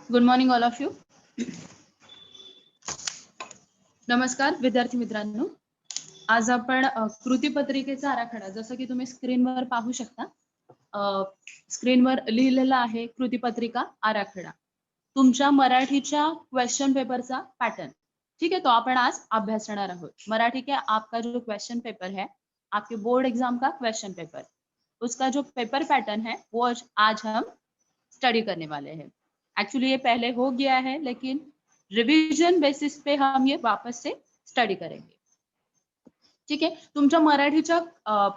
Good morning all of you. नमस्कार विद्यार्थी मित्रांनो. आज आपण कृतीपत्रिकेचा आराखडा, जसं की तुम्ही स्क्रीनवर पाहू शकता, स्क्रीनवर लिहिलेला आहे कृतीपत्रिका आराखडा. तुमच्या मराठीच्या क्वेश्चन पेपरचा पॅटर्न. ठीक है, तो अपन आज अभ्यासणार आहोत. मराठी के आपका जो क्वेश्चन पेपर है, आपके बोर्ड एग्जाम का क्वेश्चन पेपर, उसका जो पेपर पैटर्न है वो आज हम स्टडी करने वाले हैं. एक्चुअली ये पहले हो गया है, लेकिन रिवीजन बेसिस पे हम ये वापस से स्टडी करेंगे. ठीक आहे. तुमच्या मराठीच्या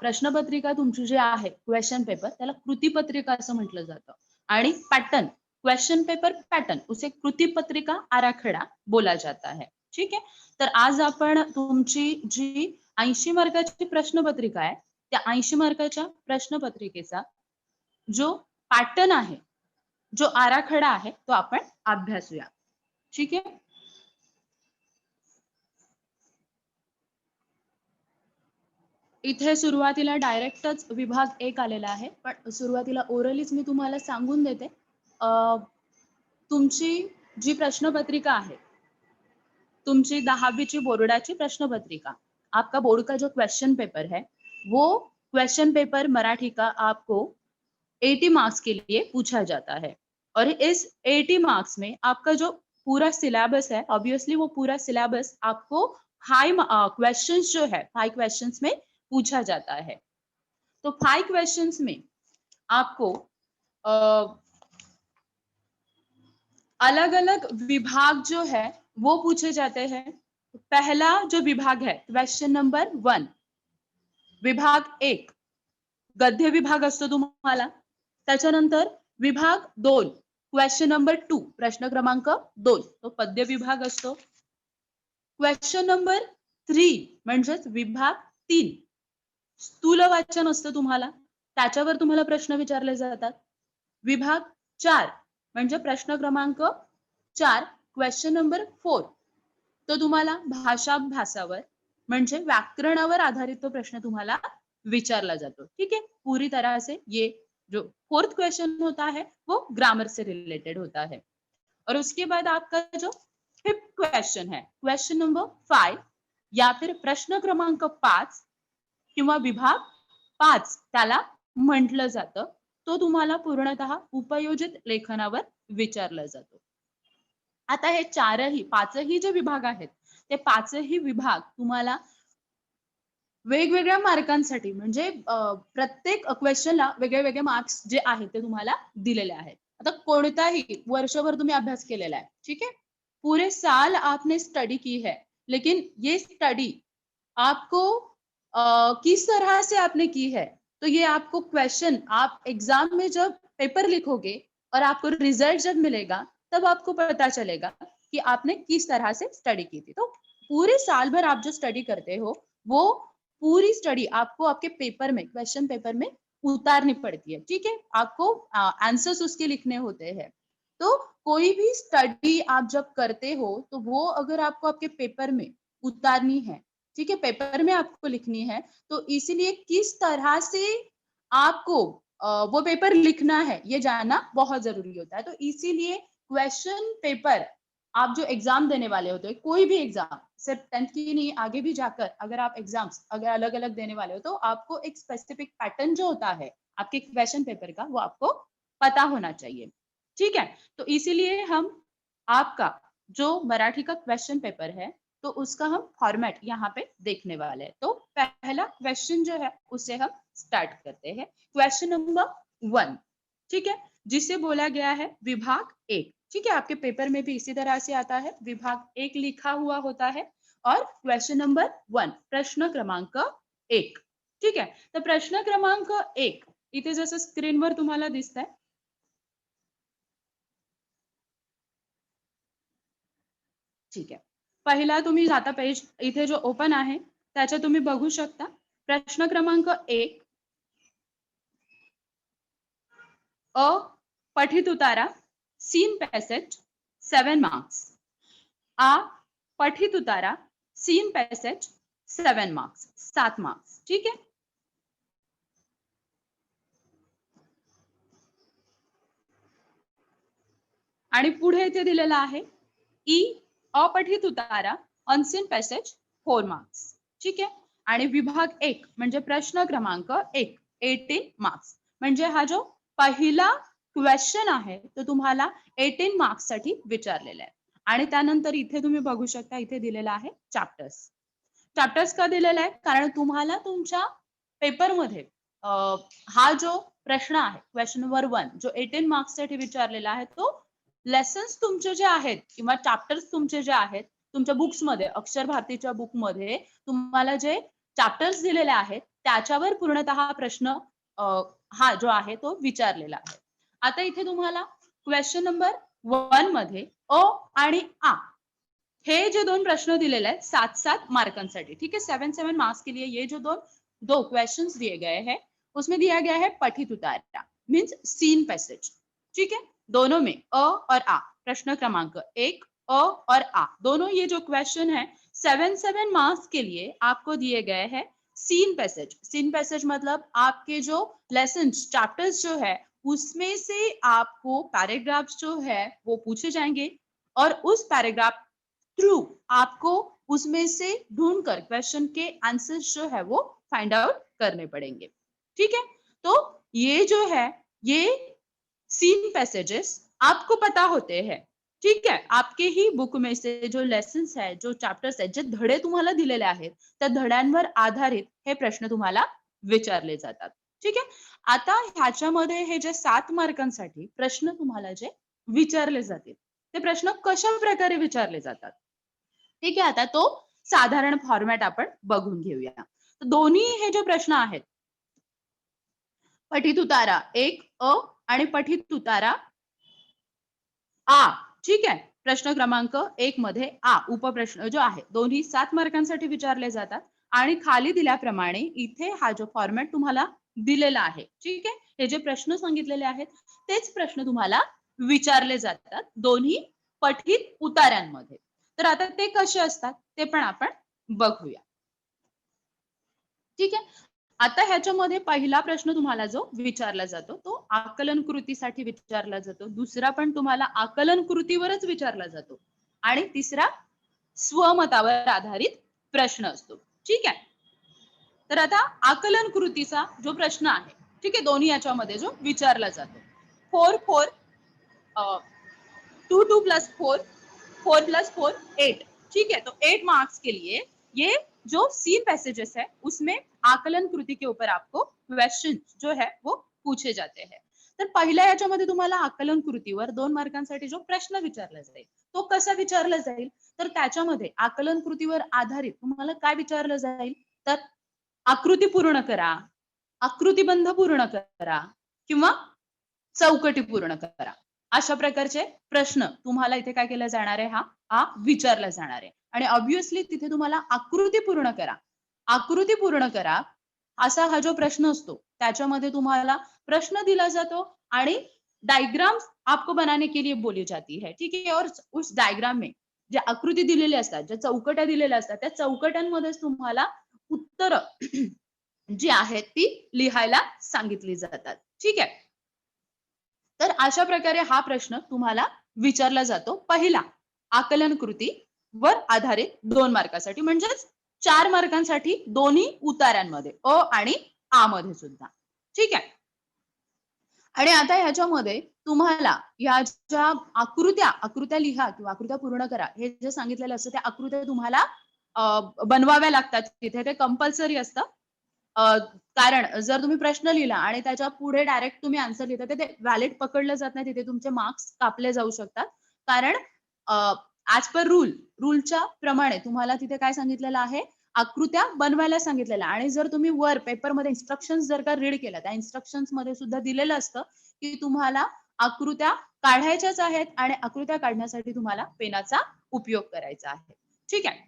प्रश्नपत्रिका तुमची जी आहे क्वेश्चन पेपर, त्याला कृतीपत्रिका असं म्हटलं जातं. आणि पॅटर्न, क्वेश्चन पेपर पैटर्न, उसे कृतीपत्रिका आराखडा बोला जाता है. ठीक आहे. तर आज आपण तुमची जी 80 मार्काची प्रश्नपत्रिका आहे, त्या 80 मार्काच्या प्रश्नपत्रिकेचा जो पॅटर्न आहे, जो आराखडा आहे, तो आपण अभ्यासूया. ठीक आहे. इथे सुरुवातीला डायरेक्टच विभाग 1 आलेला आहे, पण सुरुवातीला ओरलीच मी तुम्हाला सांगून देते. तुमची जी प्रश्नपत्रिका आहे, तुमची 10वीची बोर्डाची प्रश्नपत्रिका, आपका बोर्ड का जो क्वेश्चन पेपर है, वो क्वेश्चन पेपर मराठी का आपको 80 मार्क्स के लिए पूछा जाता है. और इस 80 मार्क्स में आपका जो पूरा सिलेबस है, ऑब्वियसली वो पूरा सिलेबस आपको 5 क्वेश्चंस जो है, 5 क्वेश्चंस में पूछा जाता है. तो 5 क्वेश्चंस में आपको अलग अलग विभाग जो है वो पूछे जाते हैं. पहला जो विभाग है, क्वेश्चन नंबर 1, विभाग 1 गद्य विभाग असतो तुम्हाला. त्याच्यानंतर विभाग 2, क्वेश्चन नंबर 2, प्रश्न क्रमांक 2, तो पद्य विभाग असतो. क्वेश्चन नंबर 3 म्हणजेच विभाग 3, स्थूल वाचन असतं तुम्हाला, त्याच्यावर तुम्हाला प्रश्न विचारले जातात. विभाग 4 म्हणजे प्रश्न क्रमांक 4, क्वेश्चन नंबर 4, तो तुम्हाला भाषाभ्यासावर म्हणजे व्याकरणावर आधारित तो प्रश्न तुम्हाला विचारला जातो. ठीक है. पूरी तरह से ये जो 4th क्वेश्चन होता है वो ग्रामर से रिलेटेड होता है. और उसके बाद आपका जो 5th क्वेश्चन है, क्वेश्चन नंबर 5 या फिर प्रश्न क्रमांक 5 किंवा विभाग 5 त्याला म्हटलं जातं, तो तुम्हाला पूर्णतः उपयोजित लेखनावर विचारला जातो. आता हे 4ही 5ही जे विभाग आहेत, ते 5ही विभाग तुम्हाला वेगवेगळ्या मार्कांसाठी, म्हणजे प्रत्येक क्वेश्चनला वेगळे मार्क्स जे आहेत ते तुम्हाला दिलेले आहेत. आता कोणताही वर्षभर तुम्ही अभ्यास केलेला आहे, ठीक है, पूरे साल आपने स्टडी की है, लेकिन ये स्टडी आपको किस तरह से आपने की है, तो ये आपको क्वेश्चन, आप एग्जाम में जब पेपर लिखोगे और आपको रिजल्ट जब मिलेगा, तब आपको पता चलेगा कि आपने किस तरह से स्टडी की थी. तो पूरे साल भर आप जो स्टडी करते हो, वो पूरी स्टडी आपको आपके पेपर में, क्वेश्चन पेपर में उतारनी पड़ती है. ठीक है. आपको आंसर्स उसके लिखने होते हैं. तो कोई भी स्टडी आप जब करते हो, तो वो अगर आपको आपके पेपर में उतारनी है, ठीक है, पेपर में आपको लिखनी है, तो इसीलिए किस तरह से आपको वो पेपर लिखना है, ये जानना बहुत जरूरी होता है. तो इसीलिए क्वेश्चन पेपर आप जो एग्जाम देने वाले होते हैं, कोई भी एग्जाम, सिर्फ 10th की नहीं, आगे भी जाकर अगर आप एग्जाम्स अगर अलग अलग देने वाले हो, तो आपको एक स्पेसिफिक पैटर्न जो होता है आपके क्वेश्चन पेपर का, वो आपको पता होना चाहिए. ठीक है. तो इसीलिए हम आपका जो मराठी का क्वेश्चन पेपर है, तो उसका हम फॉर्मेट यहाँ पे देखने वाले हैं. तो पहला क्वेश्चन जो है उसे हम स्टार्ट करते हैं. क्वेश्चन नंबर 1, ठीक है, जिसे बोला गया है विभाग 1. ठीक है, आपके पेपर में भी इसी तरह से आता है, विभाग 1 लिखा हुआ होता है और क्वेश्चन नंबर 1, प्रश्न क्रमांक 1. ठीक है. तर प्रश्न क्रमांक 1 इथे जसं स्क्रीनवर तुम्हाला दिसतंय, ठीक आहे. पहिला तुम्ही आता पेज इथे जो ओपन आहे, त्याच्यात तुम्ही बघू शकता. प्रश्न क्रमांक 1, अ पठित उतारा, सीन पैसेज 7 मार्क्स. आ पठित उतारा, सीन पैसेज 7 मार्क्स, 7 मार्क्स. ठीक है. आणि पुढे इथे दिलेला आहे ई अपठित उतारा अनसीन पॅसेज 4 मार्क्स. ठीक आहे. आणि विभाग 1 म्हणजे प्रश्न क्रमांक 1 18 मार्क्स. म्हणजे हा जो पहिला क्वेश्चन आहे तो तुम्हाला 18 मार्क्स साठी विचारलेला आहे. आणि त्यानंतर इथे तुम्ही बघू शकता इथे दिलेला आहे चॅप्टर्स. चॅप्टर्स का दिलेला आहे? कारण तुम्हाला तुमच्या पेपरमध्ये हा जो प्रश्न आहे क्वेश्चन नंबर 1 जो 18 मार्क्स साठी विचारलेला आहे तो लेसन्स तुमचे जे आहेत किंवा चॅप्टर्स तुमचे जे आहेत तुमच्या बुक्स मध्ये अक्षर भारतीच्या बुक मध्ये तुम्हाला जे चॅप्टर्स दिलेले आहेत त्याच्यावर पूर्णतः प्रश्न हा जो आहे तो विचारलेला आहे. आता इथे तुम्हाला क्वेश्चन नंबर 1 मध्ये अ आणि आ हे जो दोन प्रश्न दिलेले हैं 7-7 मार्कांसाठी. ठीक है, 7-7 मार्क्स के लिए ये जो दो क्वेश्चंस दिए गए हैं उसमें दिया गया है पठित उतारा मीन्स सीन पैसेज. ठीक है, दोनों में अ और आ प्रश्न क्रमांक 1 अ और आ दोनों ये जो क्वेश्चन है 7-7 मार्क्स के लिए आपको दिए गए हैं सीन पैसेज. सीन पैसेज मतलब आपके जो लेसन चैप्टर्स जो है उसमें से आपको पैराग्राफ्स जो है वो पूछे जाएंगे और उस पैराग्राफ थ्रू आपको उसमें से ढूंढकर क्वेश्चन के आंसर्स जो है वो फाइंड आउट करने पड़ेंगे. ठीक है, तो ये जो है ये सीन पैसेजेस आपको पता होते हैं. ठीक है, आपके ही बुक में से जो लेसन्स है जो चॅप्टर्स आहेत जे धडे तुम्हाला दिलेले आहेत त्या धड्यांवर आधारित हे प्रश्न तुम्हाला विचारले जातात. ठीक आहे, आता ह्याच्यामध्ये हे जे 7 मार्कांसाठी प्रश्न तुम्हाला जे विचारले जातील ते प्रश्न कशा प्रकारे विचारले जातात. ठीक आहे, आता तो साधारण फॉर्मॅट आपण बघून घेऊया. दोन्ही हे जे प्रश्न आहेत पठित उतारा 1 अ आणि पठित उतारा आ. ठीक आहे, प्रश्न क्रमांक 1 मध्ये आ उपप्रश्न जो आहे दोन्ही 7 मार्कांसाठी विचारले जातात आणि खाली दिल्याप्रमाणे इथे हा जो फॉर्मॅट तुम्हाला दिलेला आहे. ठीक आहे, हे जे प्रश्न सांगितलेले आहेत तेच प्रश्न तुम्हाला विचारले जातात दोन्ही पठित उतार्यांमध्ये. तर आता ते कसे असतात ते पण आपण बघूया. ठीक आहे, आता ह्याच्यामध्ये पहिला प्रश्न तुम्हाला जो विचारला जातो तो आकलन कृतीसाठी विचारला जातो. दुसरा पण तुम्हाला आकलन कृतीवरच विचारला जातो आणि तिसरा स्वमतावर आधारित प्रश्न असतो. ठीक आहे, तर आता आकलन कृतीचा जो प्रश्न आहे ठीक आहे दोन्ही याच्यामध्ये जो विचारला जातो 4 2 2 प्लस 4 4 प्लस 4 8. ठीक है, तो 8 मार्क्स के लिए ये जो सीन पैसेजेस है उसमें आकलन कृती के ऊपर आपको क्वेश्चन जो है वो पूछे जाते हैं. तर पहिल्या याच्यामध्ये तुम्हाला आकलन कृतीवर 2 मार्कांसाठी जो प्रश्न विचारला जाईल तो कसा विचारला जाईल तर त्याच्यामध्ये आकलन कृतीवर आधारित तुम्हाला काय विचारलं जाईल तर आकृती पूर्ण करा, आकृतिबंध पूर्ण करा किंवा चौकटी पूर्ण करा अशा प्रकारचे प्रश्न तुम्हाला इथे काय केलं जाणार आहे हा विचारला जाणार आहे. आणि ऑब्वियसली तिथे तुम्हाला आकृती पूर्ण करा, आकृती पूर्ण करा असा हा जो प्रश्न असतो त्याच्यामध्ये तुम्हाला प्रश्न दिला जातो आणि डायग्राम्स आपको बनाने के लिए बोली जाती है. ठीक है, और उस डायग्राम में जे आकृती दिलेली असतात ज्या चौकट्या दिलेल्या असतात त्या चौकट्यांमध्येच तुम्हाला उत्तर जी आहेत ती लिहायला सांगितली जातात. ठीक आहे, तर अशा प्रकारे हा प्रश्न तुम्हाला विचारला जातो पहिला आकलन कृती वर आधारित 2 मार्कासाठी म्हणजेच 4 मार्कांसाठी दोन्ही उतार्यांमध्ये अ आणि आ मध्ये सुद्धा. ठीक आहे, आणि आता ह्याच्यामध्ये तुम्हाला ह्या ज्या आकृत्या लिहा किंवा आकृत्या पूर्ण करा हे जे सांगितलेलं असतं त्या आकृत्या तुम्हाला बनवाव्या लागतात. तिथे ते कंपल्सरी असतं. कारण जर तुम्ही प्रश्न लिहिला आणि त्याच्या पुढे डायरेक्ट तुम्ही आन्सर लिहिता तर ते व्हॅलिड पकडलं जात नाही, तिथे तुमचे मार्क्स कापले जाऊ शकतात. कारण ऍज पर रूलच्या प्रमाणे तुम्हाला तिथे काय सांगितलेलं आहे आकृत्या बनवायला सांगितलेल्या आणि जर तुम्ही वर पेपरमध्ये इन्स्ट्रक्शन्स जर का रीड केल्या त्या इन्स्ट्रक्शन्स मध्ये सुद्धा दिलेलं असतं की तुम्हाला आकृत्या काढायच्याच आहेत आणि आकृत्या काढण्यासाठी तुम्हाला पेनाचा उपयोग करायचा आहे. ठीक आहे,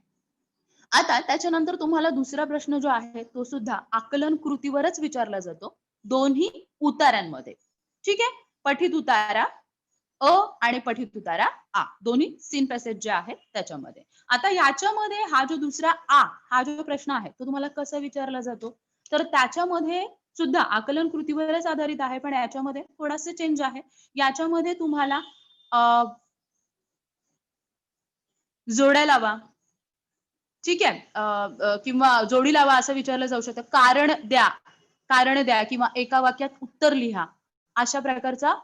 आता त्याच्यानंतर तुम्हाला दुसरा प्रश्न जो आहे तो सुद्धा आकलन कृतीवरच विचारला जातो दोन्ही उतार्यांमध्ये. ठीक आहे, पठित उतारा अ आणि पठित उतारा आ दोन्ही सीन पॅसेज जे आहेत त्याच्यामध्ये. आता याच्यामध्ये हा जो दुसरा आ हा जो प्रश्न आहे तो तुम्हाला कसा विचारला जातो तर त्याच्यामध्ये सुद्धा आकलन कृतीवरच आधारित आहे पण याच्यामध्ये थोडासा चेंज आहे. याच्यामध्ये तुम्हाला जोड्या लावा, ठीक आहे. किंवा जोडी लावा असं विचारलं जाऊ शकतं. कारण द्या किंवा एका वाक्यात उत्तर लिहा. अशा प्रकारचा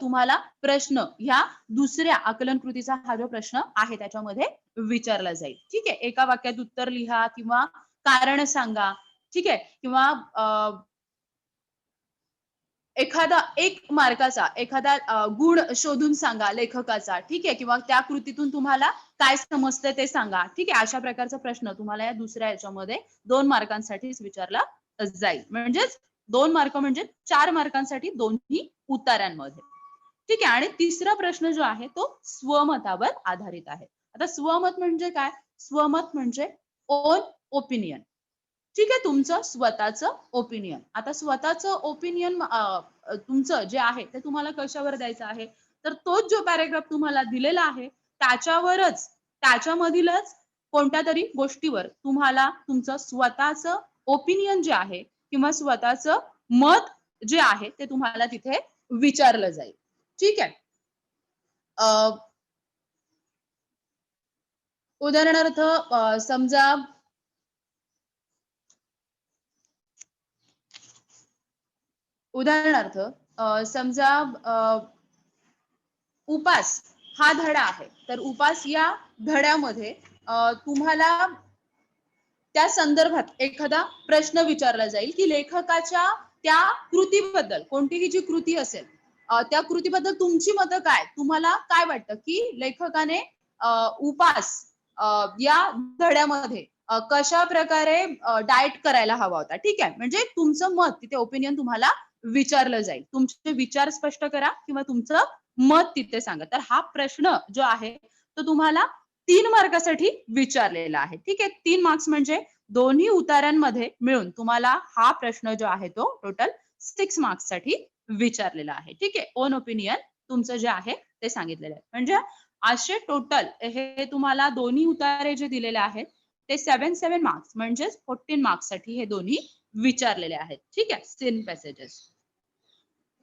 तुम्हाला प्रश्न ह्या दुसऱ्या आकलन कृतीचा हा जो प्रश्न आहे त्याच्यामध्ये विचारला जाईल. ठीक आहे. एका वाक्यात उत्तर लिहा किंवा कारण सांगा. ठीक आहे. किंवा एखादा 1 मार्काचा एखादा गुण शोधून सांगा लेखकाचा, ठीक आहे? किंवा त्या कृतीतून तुम्हाला काय समजतंय ते सांगा. ठीक आहे. अशा प्रकारचा प्रश्न तुम्हाला या दुसऱ्या ह्याच्यामध्ये 2 मार्कांसाठीच विचारला जाईल. म्हणजेच 2 मार्क म्हणजे 4 मार्कांसाठी दोन्ही उत्तरांमध्ये. ठीक आहे. आणि तिसरा प्रश्न जो आहे तो स्वमतावर आधारित आहे. आता स्वमत म्हणजे काय? स्वमत म्हणजे ओन ओपिनियन. ठीक आहे, तुमचं स्वतःचं ओपिनियन. आता स्वतःचं ओपिनियन तुमचं जे आहे ते तुम्हाला कशावर द्यायचं आहे? तर तोच जो पॅराग्राफ तुम्हाला दिलेला आहे त्याच्यावरच, त्याच्यामधीलच कोणत्यातरी गोष्टीवर तुम्हाला तुमचं स्वतःचं ओपिनियन जे आहे किंवा स्वतःचं मत जे आहे ते तुम्हाला तिथे विचारलं जाईल. ठीक आहे. उदाहरणार्थ समजा उदाहरणार्थ समजा उपास हा धडा आहे. तर उपास या धड्यामध्ये तुम्हाला त्या संदर्भात एखादा प्रश्न विचारला जाईल की लेखकाच्या त्या कृतीबद्दल, कोणतीही जी कृती असेल त्या कृतीबद्दल तुमची मतं काय? तुम्हाला काय वाटतं की लेखकाने उपास या धड्यामध्ये कशा प्रकारे डाएट करायला हवा होता. ठीक आहे. म्हणजे तुमचं मत तिथे ओपिनियन तुम्हाला विचारलं जाईल. तुमचे विचार स्पष्ट करा किंवा तुमचं मत तिथे सांगा. तर हा प्रश्न जो आहे तो तुम्हाला 3 मार्कासाठी विचारलेला आहे. ठीक आहे. 3 मार्क्स म्हणजे दोन्ही उतार्यांमध्ये मिळून तुम्हाला हा प्रश्न जो आहे तो टोटल 6 मार्क्ससाठी विचारलेला आहे. ठीक आहे. ओन ओपिनियन तुमचं जे आहे ते सांगितलेलं आहे. म्हणजे असे टोटल हे तुम्हाला दोन्ही उतारे जे दिलेले आहेत ते 7 मार्क्स म्हणजेच 14 मार्क्ससाठी हे दोन्ही विचारलेले आहेत. ठीक आहे. 3 पॅसेजेस.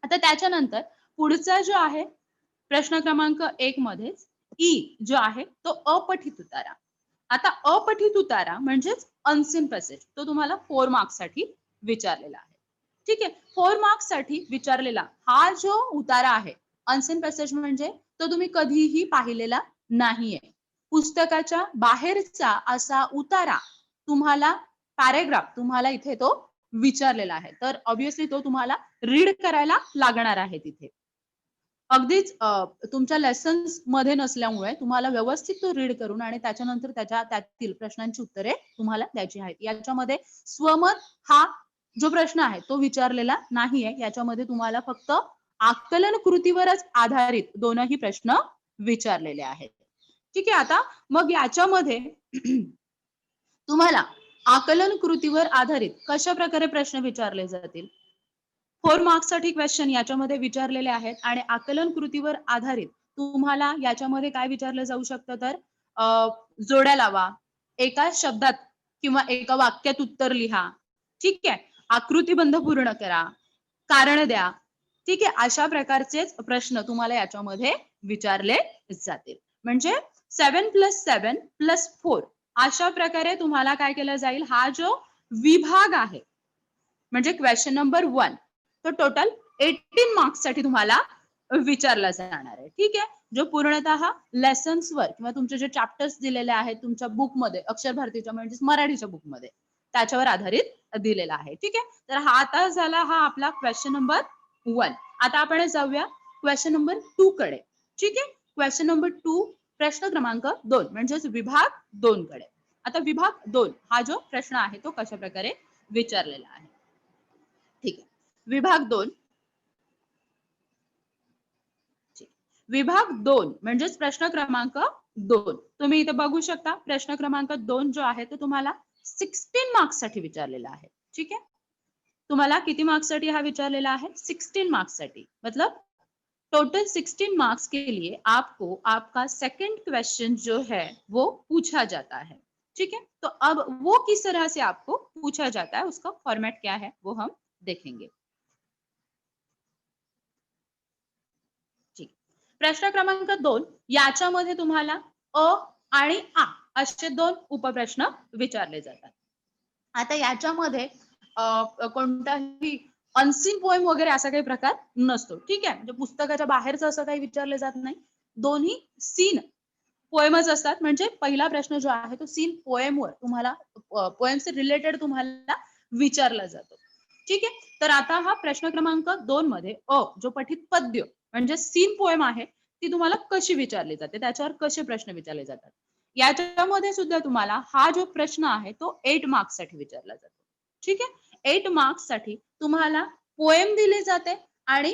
आता त्याच्यानंतर पुढचा जो आहे प्रश्न क्रमांक 1 मध्ये ई जो आहे तो अपठित उतारा. आता अपठित उतारा म्हणजेच अनसीन पॅसेज तो तुम्हाला 4 मार्क्स साठी विचारलेला आहे. ठीक आहे. 4 मार्क्स साठी विचारलेला हा जो उतारा आहे अनसीन पॅसेज म्हणजे तो तुम्ही कधीही पाहिलेला नाहीये. पुस्तकाच्या बाहेरचा असा उतारा तुम्हाला पॅराग्राफ तुम्हाला इथे तो विचारलेला आहे. तर ऑब्व्हियसली तो तुम्हाला रीड करायला लागणार आहे तिथे. अगदीच तुमच्या लेसन्स मध्ये नसल्यामुळे तुम्हाला व्यवस्थित तो रीड करून आणि त्याच्यानंतर त्यातील प्रश्नांची उत्तरे तुम्हाला द्यायची आहेत. याच्यामध्ये स्वमत हा जो प्रश्न आहे तो विचारलेला नाहीये. याच्यामध्ये तुम्हाला फक्त आकलन कृतीवरच आधारित दोनही प्रश्न विचारलेले आहेत. ठीक आहे. आता मग याच्यामध्ये तुम्हाला आकलन कृतीवर आधारित कशा प्रकारे प्रश्न विचारले जातील? 4 मार्क्ससाठी क्वेश्चन याच्यामध्ये विचारलेले आहेत आणि आकलन कृतीवर आधारित तुम्हाला याच्यामध्ये काय विचारलं जाऊ शकतं तर जोड्या लावा, एका शब्दात किंवा एका वाक्यात उत्तर लिहा. ठीक आहे. आकृतीबंध पूर्ण करा, कारण द्या. ठीक आहे. अशा प्रकारचेच प्रश्न तुम्हाला याच्यामध्ये विचारले जातील. म्हणजे 7+7+4 अशा प्रकारे तुम्हाला काय केलं जाईल? हा जो विभाग आहे म्हणजे क्वेश्चन नंबर 1 तो टोटल 18 मार्क्स साठी तुम्हाला विचारला जाणार आहे. ठीक आहे. जो पूर्णतः लेसन्स वर किंवा तुमचे जे चॅप्टर्स दिलेले आहेत तुमच्या बुक मध्ये अक्षर भारतीच्या म्हणजे मराठीच्या बुक मध्ये त्याच्यावर आधारित दिलेला आहे. ठीक आहे. तर हा आता झाला हा आपला क्वेश्चन नंबर 1. आता आपण जाऊया क्वेश्चन नंबर 2 कडे. ठीक आहे. क्वेश्चन नंबर 2 प्रश्न क्रमांक 2 म्हणजेच विभाग 2 कडे. आता विभाग 2 हा जो प्रश्न आहे तो कशा प्रकारे विचारलेला आहे. ठीक आहे. विभाग 2 विभाग 2 म्हणजेच प्रश्न क्रमांक 2 तुम्ही इथे बघू शकता प्रश्न क्रमांक 2 जो आहे तो तुम्हाला 16 मार्क्स साठी विचारलेला आहे. ठीक आहे. तुम्हाला किती मार्क्स साठी हा विचारलेला है? 16 मार्क्स साठी. मतलब टोटल 16 मार्क्स के लिए आपको आपका सेकंड क्वेश्चन जो है वो पूछा जाता है. ठीक है. तो अब वो किस तरह से आपको पूछा जाता है उसका फॉर्मेट क्या है वो हम देखेंगे. प्रश्न क्रमांक 2 याच्यामध्ये तुम्हाला अ आणि आ असे 2 उपप्रश्न विचारले जातात. आता याच्यामध्ये कोणताही अनसीन पोएम वगैरे असा काही प्रकार नसतो. ठीक आहे. म्हणजे पुस्तकाच्या बाहेरचं असं काही विचारलं जात नाही. दोन्ही सीन पोएमच असतात. म्हणजे पहिला प्रश्न जो आहे तो सीन पोएमवर तुम्हाला पोएमचे रिलेटेड तुम्हाला विचारला जातो. ठीक आहे. तर आता हा प्रश्न क्रमांक 2 मध्ये जो पठित पद्य म्हणजे सीन पोएम आहे ती तुम्हाला कशी विचारली जाते, त्याच्यावर कसे प्रश्न विचारले जातात. याच्यामध्ये सुद्धा तुम्हाला हा जो प्रश्न आहे तो 8 मार्क्स साठी विचारला जातो. ठीक आहे. 8 मार्क्स साठी तुम्हाला पोएम दिली जाते आणि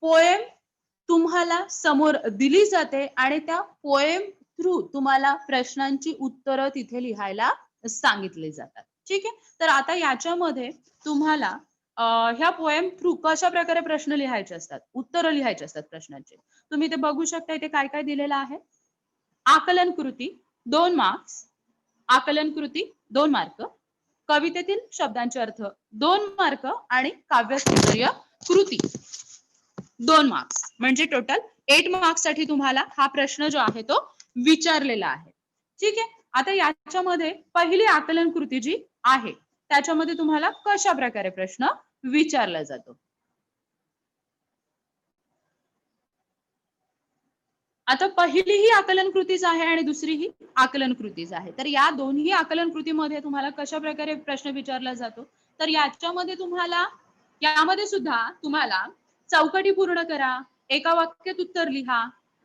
पोएम तुम्हाला समोर दिली जाते आणि त्या पोएम थ्रू तुम्हाला प्रश्नांची उत्तरं तिथे लिहायला सांगितली जातात. ठीक आहे. तर आता याच्यामध्ये तुम्हाला ह्या पोएम थ्रू कशा प्रकारे प्रश्न लिहायचे असतात, उत्तरं लिहायचे असतात प्रश्नांचे. तुम्ही ते बघू शकता इथे काय काय दिलेलं आहे. आकलन कृती 2 मार्क्स, आकलन कृती 2 मार्क, कवितेतील शब्दांचे अर्थ 2 मार्क आणि काव्यसौंदर्य कृती 2 मार्क्स. म्हणजे टोटल 8 मार्क्स साठी तुम्हाला हा प्रश्न जो आहे तो विचारलेला आहे. ठीक आहे. आता याच्यामध्ये पहिली आकलन कृती जी आहे त्याच्यामध्ये तुम्हाला कशा प्रकारे प्रश्न विचारला जातो. आता पहिली ही आकलन कृतीच आहे आणि दुसरी ही आकलन कृतीच आहे. तर या दोन्ही आकलन कृतीमध्ये तुम्हाला कशा प्रकारे प्रश्न विचारला जातो. तर यामध्ये सुद्धा तुम्हाला चौकटी पूर्ण करा, एका वाक्यात उत्तर लिहा,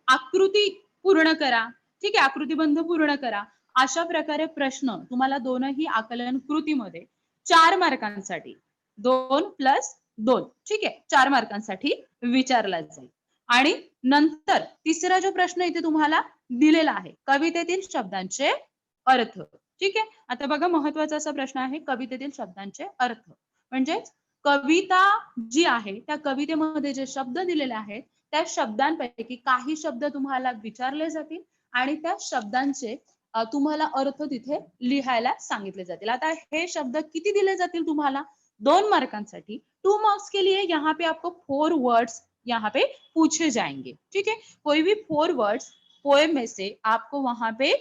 आकृती पूर्ण करा. ठीक आहे. आकृतीबंध पूर्ण करा. अशा प्रकारे प्रश्न तुम्हाला दोनही आकलन कृतीमध्ये 4 मार्कांसाठी 2+2 ठीक आहे 4 मार्कांसाठी विचारला जाईल. आणि नंतर तिसरा जो प्रश्न इथे तुम्हाला दिलेला आहे कवितेतील शब्दांचे अर्थ. ठीक आहे. आता बघा महत्वाचा असा प्रश्न आहे कवितेतील शब्दांचे अर्थ. म्हणजे कविता जी आहे त्या कवितेमध्ये जे शब्द दिलेले आहेत त्या शब्दांपैकी काही शब्द तुम्हाला विचारले जातील आणि त्या शब्दांचे तुम्हाला अर्थ तिथे लिहायला सांगितले जातील. आता हे शब्द किती दिले जातील तुम्हाला 2 मार्कांसाठी. 2 मार्क्स के लिए यहाँ पे आपको 4 वर्ड्स यहाँ पे पूछे जाएंगे. ठीक है. कोई भी 4 वर्ड्स पोएम में से आपको वहां पे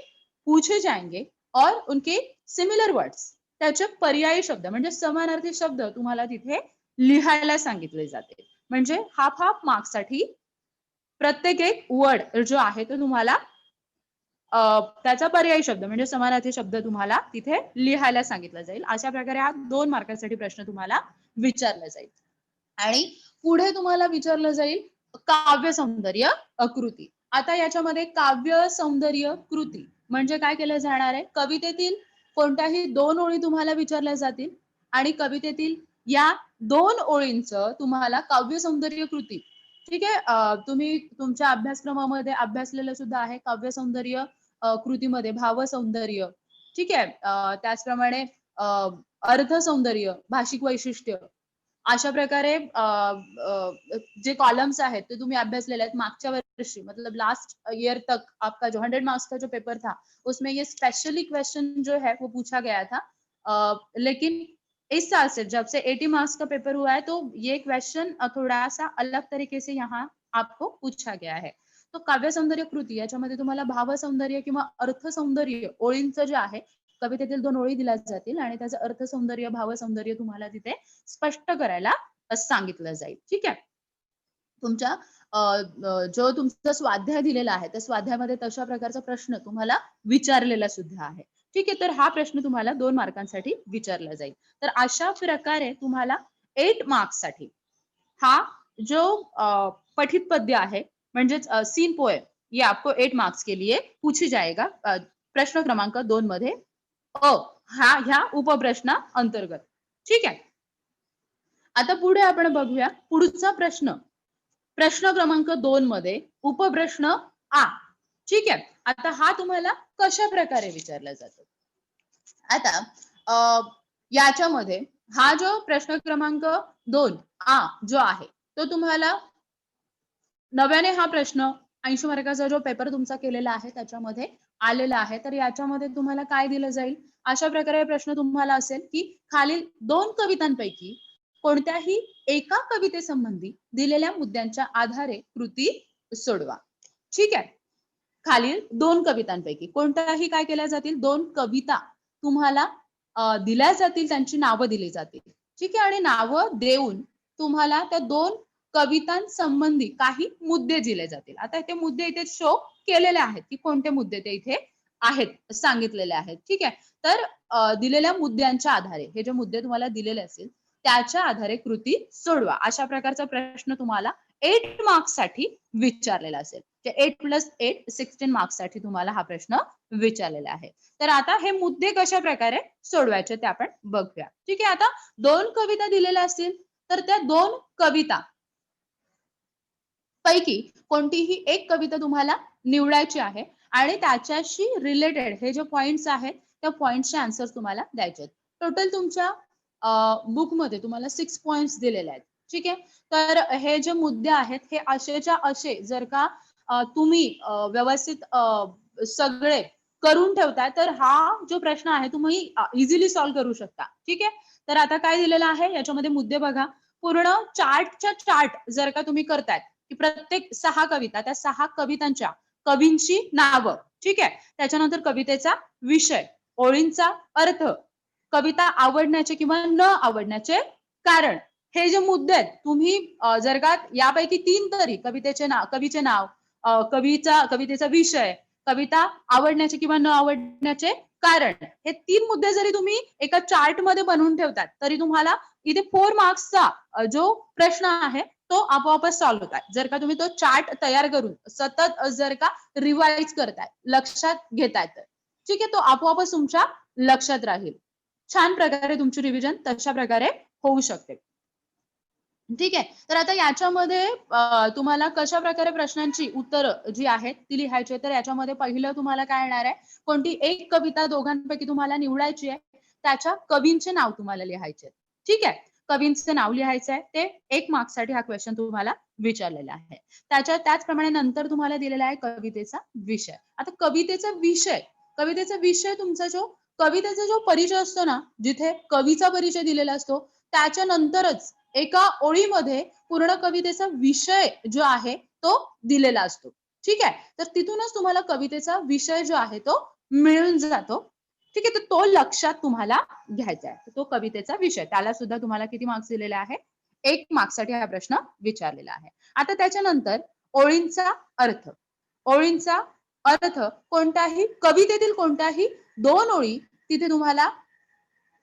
पूछे जाएंगे और उनके सिमिलर वर्ड्स त्याचे पर्यायी शब्द म्हणजे समानार्थी शब्द तुम्हाला तिथे लिहायला सांगितले जाते. म्हणजे हाफ मार्क्स साठी प्रत्येक एक वर्ड जो आहे तो तुम्हाला त्याचा पर्यायी शब्द म्हणजे समानार्थी शब्द तुम्हाला तिथे लिहायला सांगितलं जाईल. अशा प्रकारे हा 2 मार्कांसाठी प्रश्न तुम्हाला विचारला जाईल. आणि पुढे तुम्हाला विचारलं जाईल काव्य सौंदर्य कृती. आता याच्यामध्ये काव्य सौंदर्य कृती म्हणजे काय केलं जाणार आहे कवितेतील कोणत्याही 2 ओळी तुम्हाला विचारल्या जातील आणि कवितेतील या 2 ओळींचं तुम्हाला काव्य सौंदर्य कृती. ठीक आहे. तुम्ही तुमच्या अभ्यासक्रमामध्ये अभ्यासलेलं सुद्धा आहे काव्य सौंदर्य कृतीमध्ये भाव सौंदर्य. ठीक आहे. त्याचप्रमाणे अर्थ सौंदर्य, भाषिक वैशिष्ट्य अशा प्रकारे जे कॉलम्स आहेत ते तुम्ही अभ्यासलेले आहेत मागच्या वर्षी मतलब लास्ट ईयर तक आपका जो 100 मार्क्स का जो पेपर था उसमें ये स्पेशली क्वेश्चन जो है वो पूछा गया था. लेकिन इस साल से जब से 80 मार्क्स का पेपर हुआ है तो ये क्वेश्चन थोड़ा सा अलग तरीके से यहाँ आपको पूछा गया है. तो काव्य सौंदर्य कृती याच्यामध्ये तुम्हाला भाव सौंदर्य किंवा अर्थ सौंदर्य ओळींचं जे आहे कवितेतील 2 ओळी दिल्या जातील आणि त्याचं अर्थ सौंदर्य भाव सौंदर्य तुम्हाला तिथे स्पष्ट करायला सांगितलं जाईल. ठीक आहे. तुमच्या जो तुमचा स्वाध्याय दिलेला आहे त्या स्वाध्यायामध्ये तशा प्रकारचा प्रश्न तुम्हाला विचारलेला सुद्धा आहे. ठीक आहे. तर हा प्रश्न तुम्हाला 2 मार्कांसाठी विचारला जाईल. तर अशा प्रकारे तुम्हाला 8 मार्क्स साठी हा जो पठित पद्य आहे म्हणजेच सीन पोएम ये आपको 8 मार्क्स के लिए पूछी जाएगा प्रश्न क्रमांक 2 मध्ये ह्या उपप्रश्ना अंतर्गत. ठीक आहे. आता पुढे आपण बघूया पुढचा प्रश्न प्रश्न क्रमांक 2 मध्ये उपप्रश्न आ. ठीक आहे. आता हा तुम्हाला कशा प्रकारे विचारला जातो. आता याच्यामध्ये हा जो प्रश्न क्रमांक 2 आ जो आहे तो तुम्हाला नव्याने हा प्रश्न 80 मार्काचा जो पेपर तुमचा केलेला आहे त्याच्यामध्ये आलेला आहे. तर याच्यामध्ये तुम्हाला काय दिलं जाईल अशा प्रकारे प्रश्न तुम्हाला असेल की खालील 2 कवितांपैकी कोणत्याही एका कवितेसंबंधी दिलेल्या मुद्द्यांच्या आधारे कृती सोडवा. ठीक आहे. खालील 2 कवितांपैकी कोणत्याही काय केल्या जातील, 2 कविता तुम्हाला दिल्या जातील, त्यांची नावं दिली जातील. ठीक आहे. आणि नावं देऊन तुम्हाला त्या 2 कवितांसंबंधी काही मुद्दे दिले जातील. आता ते मुद्दे इथे शो केलेले आहेत की कोणते मुद्दे ते इथे आहेत सांगितलेले आहेत. ठीक आहे. तर दिलेल्या मुद्द्यांच्या आधारे हे जे मुद्दे तुम्हाला दिलेले असतील त्याच्या आधारे कृती सोडवा. अशा प्रकारचा प्रश्न तुम्हाला 8 मार्क्स साठी विचारलेला असेल. 8 + 8 16 मार्क्स साठी तुम्हाला हा प्रश्न विचारलेला आहे. तर आता हे मुद्दे कशा प्रकारे सोडवायचे ते आपण बघूया. ठीक आहे. आता 2 कविता दिलेल्या असतील तर त्या 2 कविता पैकी कोणतीही एक कविता तुम्हाला निवडायची आहे आणि त्याच्याशी रिलेटेड हे जे पॉइंट्स आहेत त्या पॉइंट्सचे आन्सर तुम्हाला द्यायचे आहेत. टोटल तुमच्या बुकमध्ये तुम्हाला 6 पॉइंट्स दिलेले आहेत. ठीक आहे. तर हे जे मुद्दे आहेत हे असेच्या असे जर का तुम्ही व्यवस्थित सगळे करून ठेवताय तर हा जो प्रश्न आहे तुम्ही इझिली सॉल्व्ह करू शकता. ठीक आहे. तर आता काय दिलेलं आहे याच्यामध्ये मुद्दे बघा. पूर्ण चार्ट जर का तुम्ही करताय की प्रत्येक 6 कविता त्या 6 कवितांच्या कवींची नावं. ठीक आहे. त्याच्यानंतर कवितेचा विषय, ओळींचा अर्थ, कविता आवडण्याचे किंवा न आवडण्याचे कारण. हे जे मुद्दे आहेत तुम्ही जर का यापैकी 3 तरी कवितेचे नाव, कवीचे नाव, कवितेचा विषय, कविता आवडण्याचे किंवा न आवडण्याचे कारण, हे 3 मुद्दे जरी तुम्ही एका चार्ट मध्ये बनवून ठेवतात तरी तुम्हाला इथे 4 मार्क्सचा जो प्रश्न आहे तो आपोआपच सॉल्व्ह होताय. जर का तुम्ही तो चार्ट तयार करून सतत जर का रिवाइज करताय, लक्षात घेताय तर ठीक आहे, तो आपोआपच तुमच्या लक्षात राहील. छान प्रकारे तुमची रिव्हिजन तशा प्रकारे होऊ शकते. ठीक आहे. तर आता याच्यामध्ये तुम्हाला कशा प्रकारे प्रश्नांची उत्तरं जी आहेत ती लिहायची आहे. तर याच्यामध्ये पहिलं तुम्हाला काय येणार आहे, कोणती एक कविता दोघांपैकी तुम्हाला निवडायची आहे. त्याच्या कवींचे नाव तुम्हाला लिहायचे. ठीक आहे. कवींचे नाव लिहायचं आहे. ते 1 मार्क्ससाठी हा क्वेश्चन तुम्हाला विचारलेला आहे. त्याचप्रमाणे नंतर तुम्हाला दिलेला आहे कवितेचा विषय. आता कवितेचा विषय तुमचा कवितेचा जो परिचय असतो ना, जिथे कवीचा परिचय दिलेला असतो त्याच्यानंतरच एका ओळीमध्ये पूर्ण कवितेचा विषय जो आहे तो दिलेला असतो. ठीक आहे. तर तिथूनच तुम्हाला कवितेचा विषय जो आहे तो मिळून जातो. ठीक आहे. तर तो लक्षात तुम्हाला घ्यायचा आहे. तो कवितेचा विषय, त्याला सुद्धा तुम्हाला किती मार्क्स दिलेले आहे, 1 मार्क्ससाठी हा प्रश्न विचारलेला आहे. आता त्याच्यानंतर ओळींचा अर्थ. ओळींचा अर्थ कोणत्याही कवितेतील कोणत्याही 2 ओळी तिथे तुम्हाला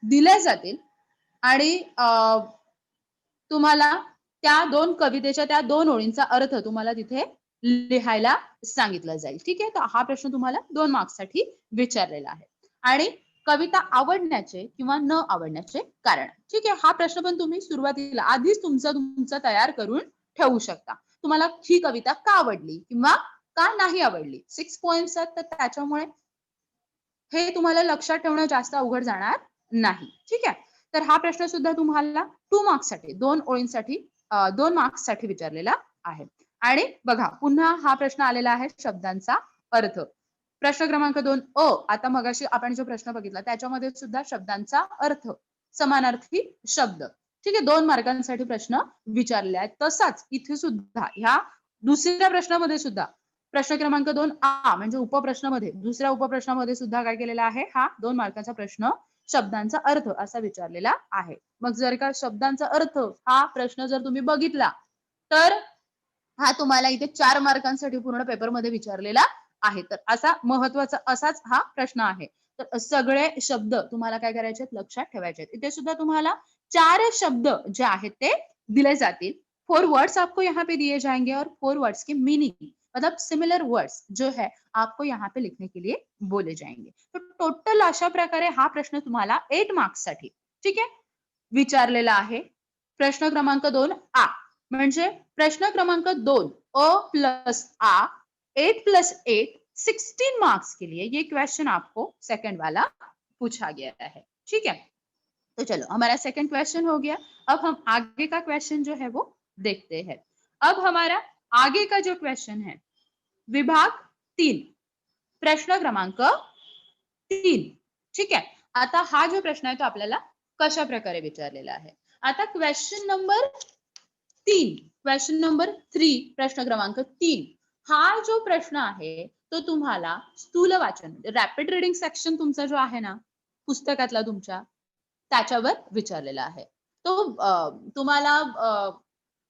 दिल्या जातील आणि तुम्हाला त्या 2 कवितेच्या त्या 2 ओळींचा अर्थ तुम्हाला तिथे लिहायला सांगितलं जाईल. ठीक आहे. तर हा प्रश्न तुम्हाला 2 मार्क्ससाठी विचारलेला आहे. आणि कविता आवडण्याचे किंवा न आवडण्याचे कारण. ठीक आहे. हा प्रश्न पण तुम्ही सुरुवातीला आधीच तुमचा तयार करून ठेवू शकता. तुम्हाला ही कविता का आवडली किंवा का नाही आवडली. 6 पॉइंट्स आहेत तर त्याच्यामुळे हे तुम्हाला लक्षात ठेवणं जास्त अवघड जाणार नाही. ठीक आहे. तर हा प्रश्न सुद्धा तुम्हाला 2 मार्क्ससाठी 2 ओळींसाठी 2 मार्क्ससाठी विचारलेला आहे. आणि बघा पुन्हा हा प्रश्न आलेला आहे शब्दांचा अर्थ. प्रश्न क्रमांक 2 आता मगाशी आपण जो प्रश्न बघितला त्याच्यामध्ये सुद्धा शब्दांचा अर्थ, समानार्थी शब्द. ठीक आहे. 2 मार्कांसाठी प्रश्न विचारले आहेत. तसाच इथे सुद्धा ह्या दुसऱ्या प्रश्नामध्ये सुद्धा प्रश्न क्रमांक 2 म्हणजे उपप्रश्नामध्ये दुसऱ्या उपप्रश्नामध्ये सुद्धा काय केलेला आहे, हा 2 मार्कांचा प्रश्न शब्दांचा अर्थ असा विचारलेला आहे. मग जर का शब्दांचा अर्थ हा प्रश्न जर तुम्ही बघितला तर हा तुम्हाला इथे 4 मार्कांसाठी पूर्ण पेपरमध्ये विचारलेला आहे. तर असा महत्वाचा असाच हा प्रश्न आहे. तर सगळे शब्द तुम्हाला काय करायचे आहेत, लक्षात ठेवायचे आहेत. इथे सुद्धा तुम्हाला 4 शब्द जे आहेत ते दिले जातील. 4 वर्ड्स आपको यहाँ पे दिए जाएंगे और 4 वर्ड्स की मीनिंग मतलब सिमिलर वर्ड्स जो है आपको यहाँ पे लिखने के लिए बोले जाएंगे. तो टोटल अशा प्रकारे हा प्रश्न तुम्हाला 8 मार्क्ससाठी ठीक आहे विचारलेला आहे. प्रश्न क्रमांक 2 म्हणजे प्रश्न क्रमांक 2 प्लस 8 प्लस 8 16 मार्क्स के लिए ये क्वेश्चन आपको सेकंड वाला पूछा गया है. ठीक है. तो चलो हमारा सेकंड क्वेश्चन हो गया. अब हम आगे का क्वेश्चन जो है वो देखते हैं. अब हमारा आगे का जो क्वेश्चन है विभाग 3 प्रश्न क्रमांक 3. ठीक आहे. आता हा जो प्रश्न आहे तो आपल्याला कशा प्रकारे विचारलेला आहे. आता क्वेश्चन नंबर 3, क्वेश्चन नंबर 3, प्रश्न क्रमांक 3, हा जो प्रश्न आहे तो तुम्हाला स्थूल वाचन रॅपिड रिडिंग सेक्शन तुमचा जो आहे ना पुस्तकातला तुमच्या त्याच्यावर विचारलेला आहे. तो तुम्हाला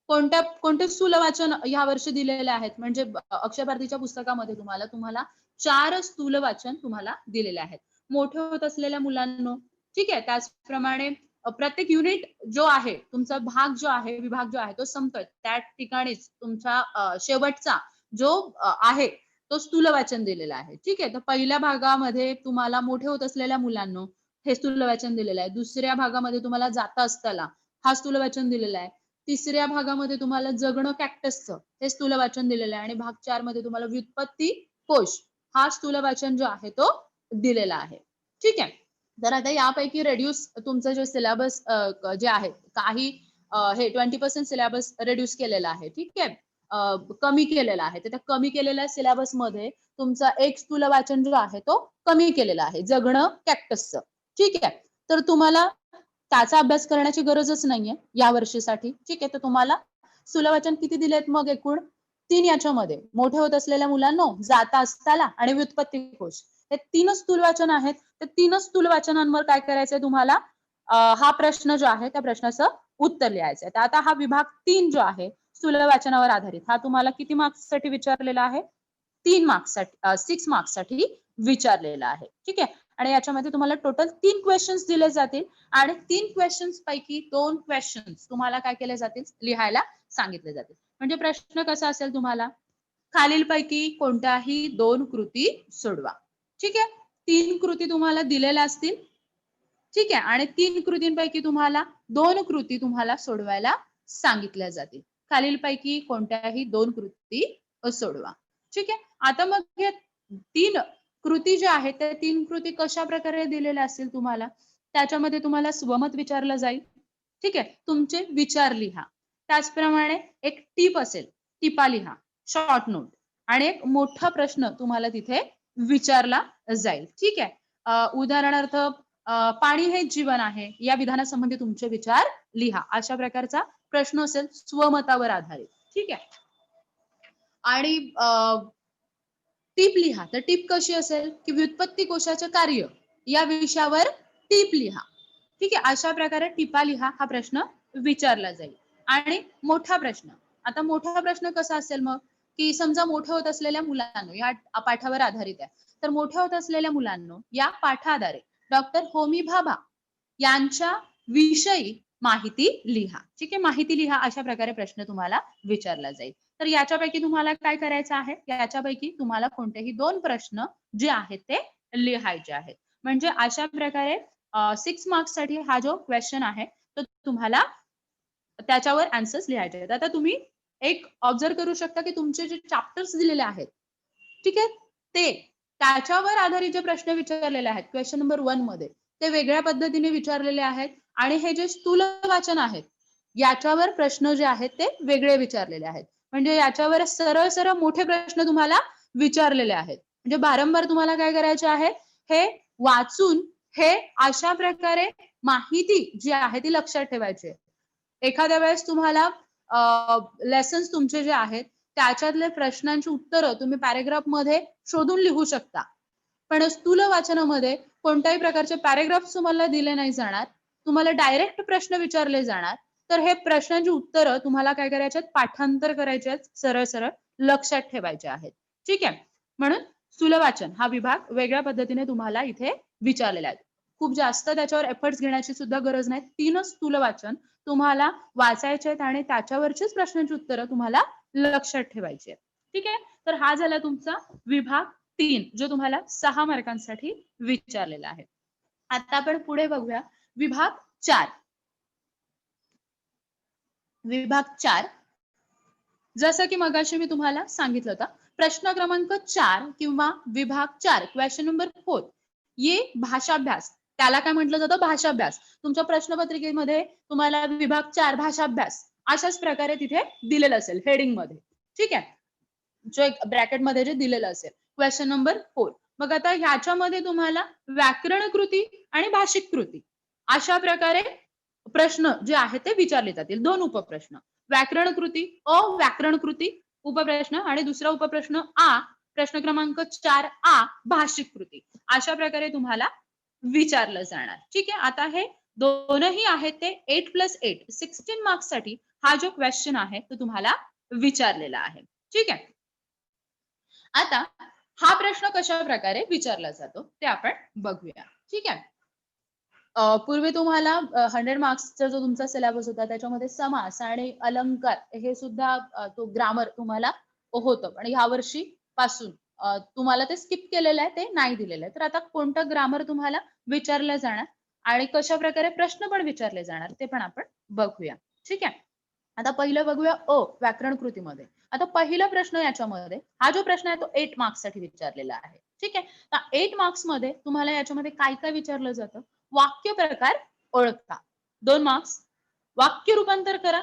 कोणते स्थूल वाचन या वर्षी दिलेले आहेत म्हणजे अक्षय भारतीच्या पुस्तकामध्ये तुम्हाला 4 स्थूल वाचन तुम्हाला दिलेले आहेत. मोठे होत असलेल्या मुलांना ठीक आहे. त्याचप्रमाणे प्रत्येक युनिट जो आहे तुमचा भाग जो आहे विभाग जो आहे तो संपतोय त्या ठिकाणीच तुमचा शेवटचा जो आहे तो स्थूल वाचन दिलेला आहे. ठीक आहे. तर पहिल्या भागामध्ये तुम्हाला मोठे होत असलेल्या मुलांना हे स्थूल वाचन दिलेलं आहे. दुसऱ्या भागामध्ये तुम्हाला जाता असताना हा स्थूल वाचन दिलेला आहे. तिसऱ्या भागामध्ये तुम्हाला जगणं कॅक्टसचं हे स्थूल वाचन दिलेलं आहे आणि भाग 4 मध्ये तुम्हाला व्युत्पत्ती कोश हा स्थूल वाचन जो आहे तो दिलेला आहे. ठीक आहे. तर आता यापैकी रेड्यूस तुमचं जे सिलेबस जे आहे काही हे 20% सिलेबस रेड्यूस केलेला आहे. ठीक आहे. कमी केलेला आहे. तर त्या कमी केलेल्या सिलेबस मध्ये तुमचा एक स्थूल वाचन जो आहे तो कमी केलेला आहे जगणं कॅक्टसचं. ठीक आहे. तर तुम्हाला त्याचा अभ्यास करण्याची गरजच नाहीये या वर्षीसाठी. ठीक आहे. तर तुम्हाला स्थूल वाचन किती दिलेत मग एकूण 3 याच्यामध्ये मोठे होत असलेल्या मुलांना जाता असताना आणि व्युत्पत्ती कोश हे 3 स्थूल वाचन आहेत. तर 3 स्थूल वाचनांवर काय करायचंय तुम्हाला हा प्रश्न जो आहे त्या प्रश्नाचं उत्तर लिहायचं आहे. तर आता हा विभाग 3 जो आहे स्थूल वाचनावर आधारित हा तुम्हाला किती मार्क्स साठी विचारलेला आहे 3 मार्क्स साठी 6 मार्क्स साठी विचारलेला आहे. ठीक आहे. आणि याच्यामध्ये तुम्हाला टोटल 3 क्वेश्चन्स दिले जातील आणि 3 क्वेश्चन्स पैकी 2 क्वेश्चन्स तुम्हाला काय केले जातील लिहायला सांगितले जातील. म्हणजे प्रश्न कसा असेल तुम्हाला खालीलपैकी कोणत्याही 2 कृती सोडवा. ठीक आहे. 3 कृती तुम्हाला दिलेल्या असतील. ठीक आहे. आणि 3 कृतींपैकी तुम्हाला 2 कृती तुम्हाला सोडवायला सांगितल्या जातील. खालीलपैकी कोणत्याही 2 कृती सोडवा. ठीक आहे. आता मग हे 3 कृती ज्या आहेत त्या 3 कृती कशा प्रकारे दिलेल्या असतील तुम्हाला त्याच्यामध्ये तुम्हाला स्वमत विचारलं जाईल. ठीक आहे. तुमचे विचार लिहा. त्याचप्रमाणे एक टीप असेल टिपा लिहा शॉर्ट नोट आणि एक मोठा प्रश्न तुम्हाला तिथे विचारला जाईल. ठीक आहे. उदाहरणार्थ पाणी हे जीवन आहे या विधानासंबंधी तुमचे विचार लिहा अशा प्रकारचा प्रश्न असेल स्वमतावर आधारित. ठीक आहे. आणि टीप लिहा. तर टीप कशी असेल की व्युत्पत्ती कोशाचे कार्य या विषयावर टीप लिहा. ठीक आहे. अशा प्रकारे टिपा लिहा हा प्रश्न विचारला जाईल. आणि मोठा प्रश्न आता मोठा प्रश्न कसा असेल मग की समजा मोठे होत असलेल्या मुलांना या पाठावर आधारित आहे. तर मोठ्या होत असलेल्या मुलांना या पाठाद्वारे डॉक्टर होमी भाभा यांच्या विषयी माहिती लिहा. ठीक आहे. माहिती लिहा अशा प्रकारे प्रश्न तुम्हाला विचारला जाईल. तर याच्यापैकी तुम्हाला काय करायचं आहे याच्यापैकी तुम्हाला कोणतेही 2 प्रश्न जे आहेत ते लिहायचे आहेत. म्हणजे अशा प्रकारे 6 मार्क्स साठी हा जो क्वेश्चन आहे तो तुम्हाला त्याच्यावर आन्सर्स लिहायचे आहेत. आता तुम्ही एक ऑब्झर्व करू शकता की तुमचे जे चॅप्टर्स दिलेले आहेत ठीक आहे ते त्याच्यावर आधारित जे प्रश्न विचारलेले आहेत क्वेश्चन नंबर 1 मध्ये ते वेगळ्या पद्धतीने विचारलेले आहेत आणि हे जे स्थूल वाचन आहेत याच्यावर प्रश्न जे आहेत ते वेगळे विचारलेले आहेत. म्हणजे याच्यावर सरळ सरळ मोठे प्रश्न तुम्हाला विचारलेले आहेत. म्हणजे वारंवार तुम्हाला काय करायचे आहे हे वाचून हे अशा प्रकारे माहिती जी आहे ती लक्षात ठेवायची. एखाद्या वेळेस तुम्हाला लेसन्स तुमचे जे आहेत त्याच्यातले प्रश्नांची उत्तरं तुम्ही पॅराग्राफ मध्ये शोधून लिहू शकता. पण स्थूल वाचनामध्ये कोणत्याही प्रकारचे पॅराग्राफ्स तुम्हाला दिले नाही जाणार. तुम्हाला डायरेक्ट प्रश्न विचारले जाणार. तर हे प्रश्नांची उत्तरं तुम्हाला काय करायचे आहेत पाठांतर करायचे आहेत सरळ सरळ लक्षात ठेवायचे आहेत. ठीक आहे. म्हणून स्थूल वाचन हा विभाग वेगळ्या पद्धतीने तुम्हाला इथे विचारलेला आहे. खूप जास्त त्याच्यावर एफर्ट्स घेण्याची सुद्धा गरज नाही. 3 स्थूल वाचन तुम्हाला वाचायचे आहेत आणि त्याच्यावरचीच प्रश्नांची उत्तरं तुम्हाला लक्षात ठेवायची आहेत. ठीक आहे. तर हा झाला तुमचा विभाग 3 जो तुम्हाला 6 मार्कांसाठी विचारलेला आहे. आता आपण पुढे बघूया विभाग 4. विभाग 4 जसं की मगाशी मी तुम्हाला सांगितलं होतं प्रश्न क्रमांक 4 किंवा विभाग 4 क्वेश्चन नंबर 4 ये भाषाभ्यास त्याला काय म्हटलं जातं भाषाभ्यास. तुमच्या प्रश्नपत्रिकेमध्ये तुम्हाला विभाग 4 भाषाभ्यास अशाच प्रकारे तिथे दिलेलं असेल हेडिंग मध्ये. ठीक आहे. जो एक ब्रॅकेट मध्ये जे दिलेलं असेल क्वेश्चन नंबर 4. मग आता ह्याच्यामध्ये तुम्हाला व्याकरण कृती आणि भाषिक कृती अशा प्रकारे प्रश्न जे आहेत ते विचारले जातील. 2 उपप्रश्न. व्याकरण कृती, अव्याकरण कृती उपप्रश्न आणि दुसरा उपप्रश्न प्रश्न क्रमांक 4 भाषिक कृती. अशा प्रकारे तुम्हाला विचारलं जाणार. ठीक आहे. आता हे दोनही आहेत ते 8+8 16 मार्क्स साठी हा जो क्वेश्चन आहे तो तुम्हाला विचारलेला आहे. ठीक आहे. आता हा प्रश्न कशा प्रकारे विचारला जातो ते आपण बघूया. ठीक आहे. पूर्वी तुम्हाला 100 मार्क्सचा जो तुमचा सिलेबस होता त्याच्यामध्ये समास आणि अलंकार हे सुद्धा तो ग्रामर तुम्हाला होतं. पण ह्या वर्षी पासून तुम्हाला ते स्किप केलेलं आहे, ते नाही दिलेलं आहे. तर आता कोणतं ग्रामर तुम्हाला विचारलं जाणार आणि कशा प्रकारे प्रश्न पण विचारले जाणार ते पण आपण बघूया. ठीक आहे. आता पहिलं बघूया व्याकरण कृतीमध्ये. आता पहिला प्रश्न याच्यामध्ये हा जो प्रश्न आहे तो 8 मार्क्स साठी विचारलेला आहे. ठीक आहे. तर 8 मार्क्स मध्ये तुम्हाला याच्यामध्ये काय काय विचारलं जातं? वाक्य प्रकार ओळखा 2 मार्क्स, वाक्य रूपांतर करा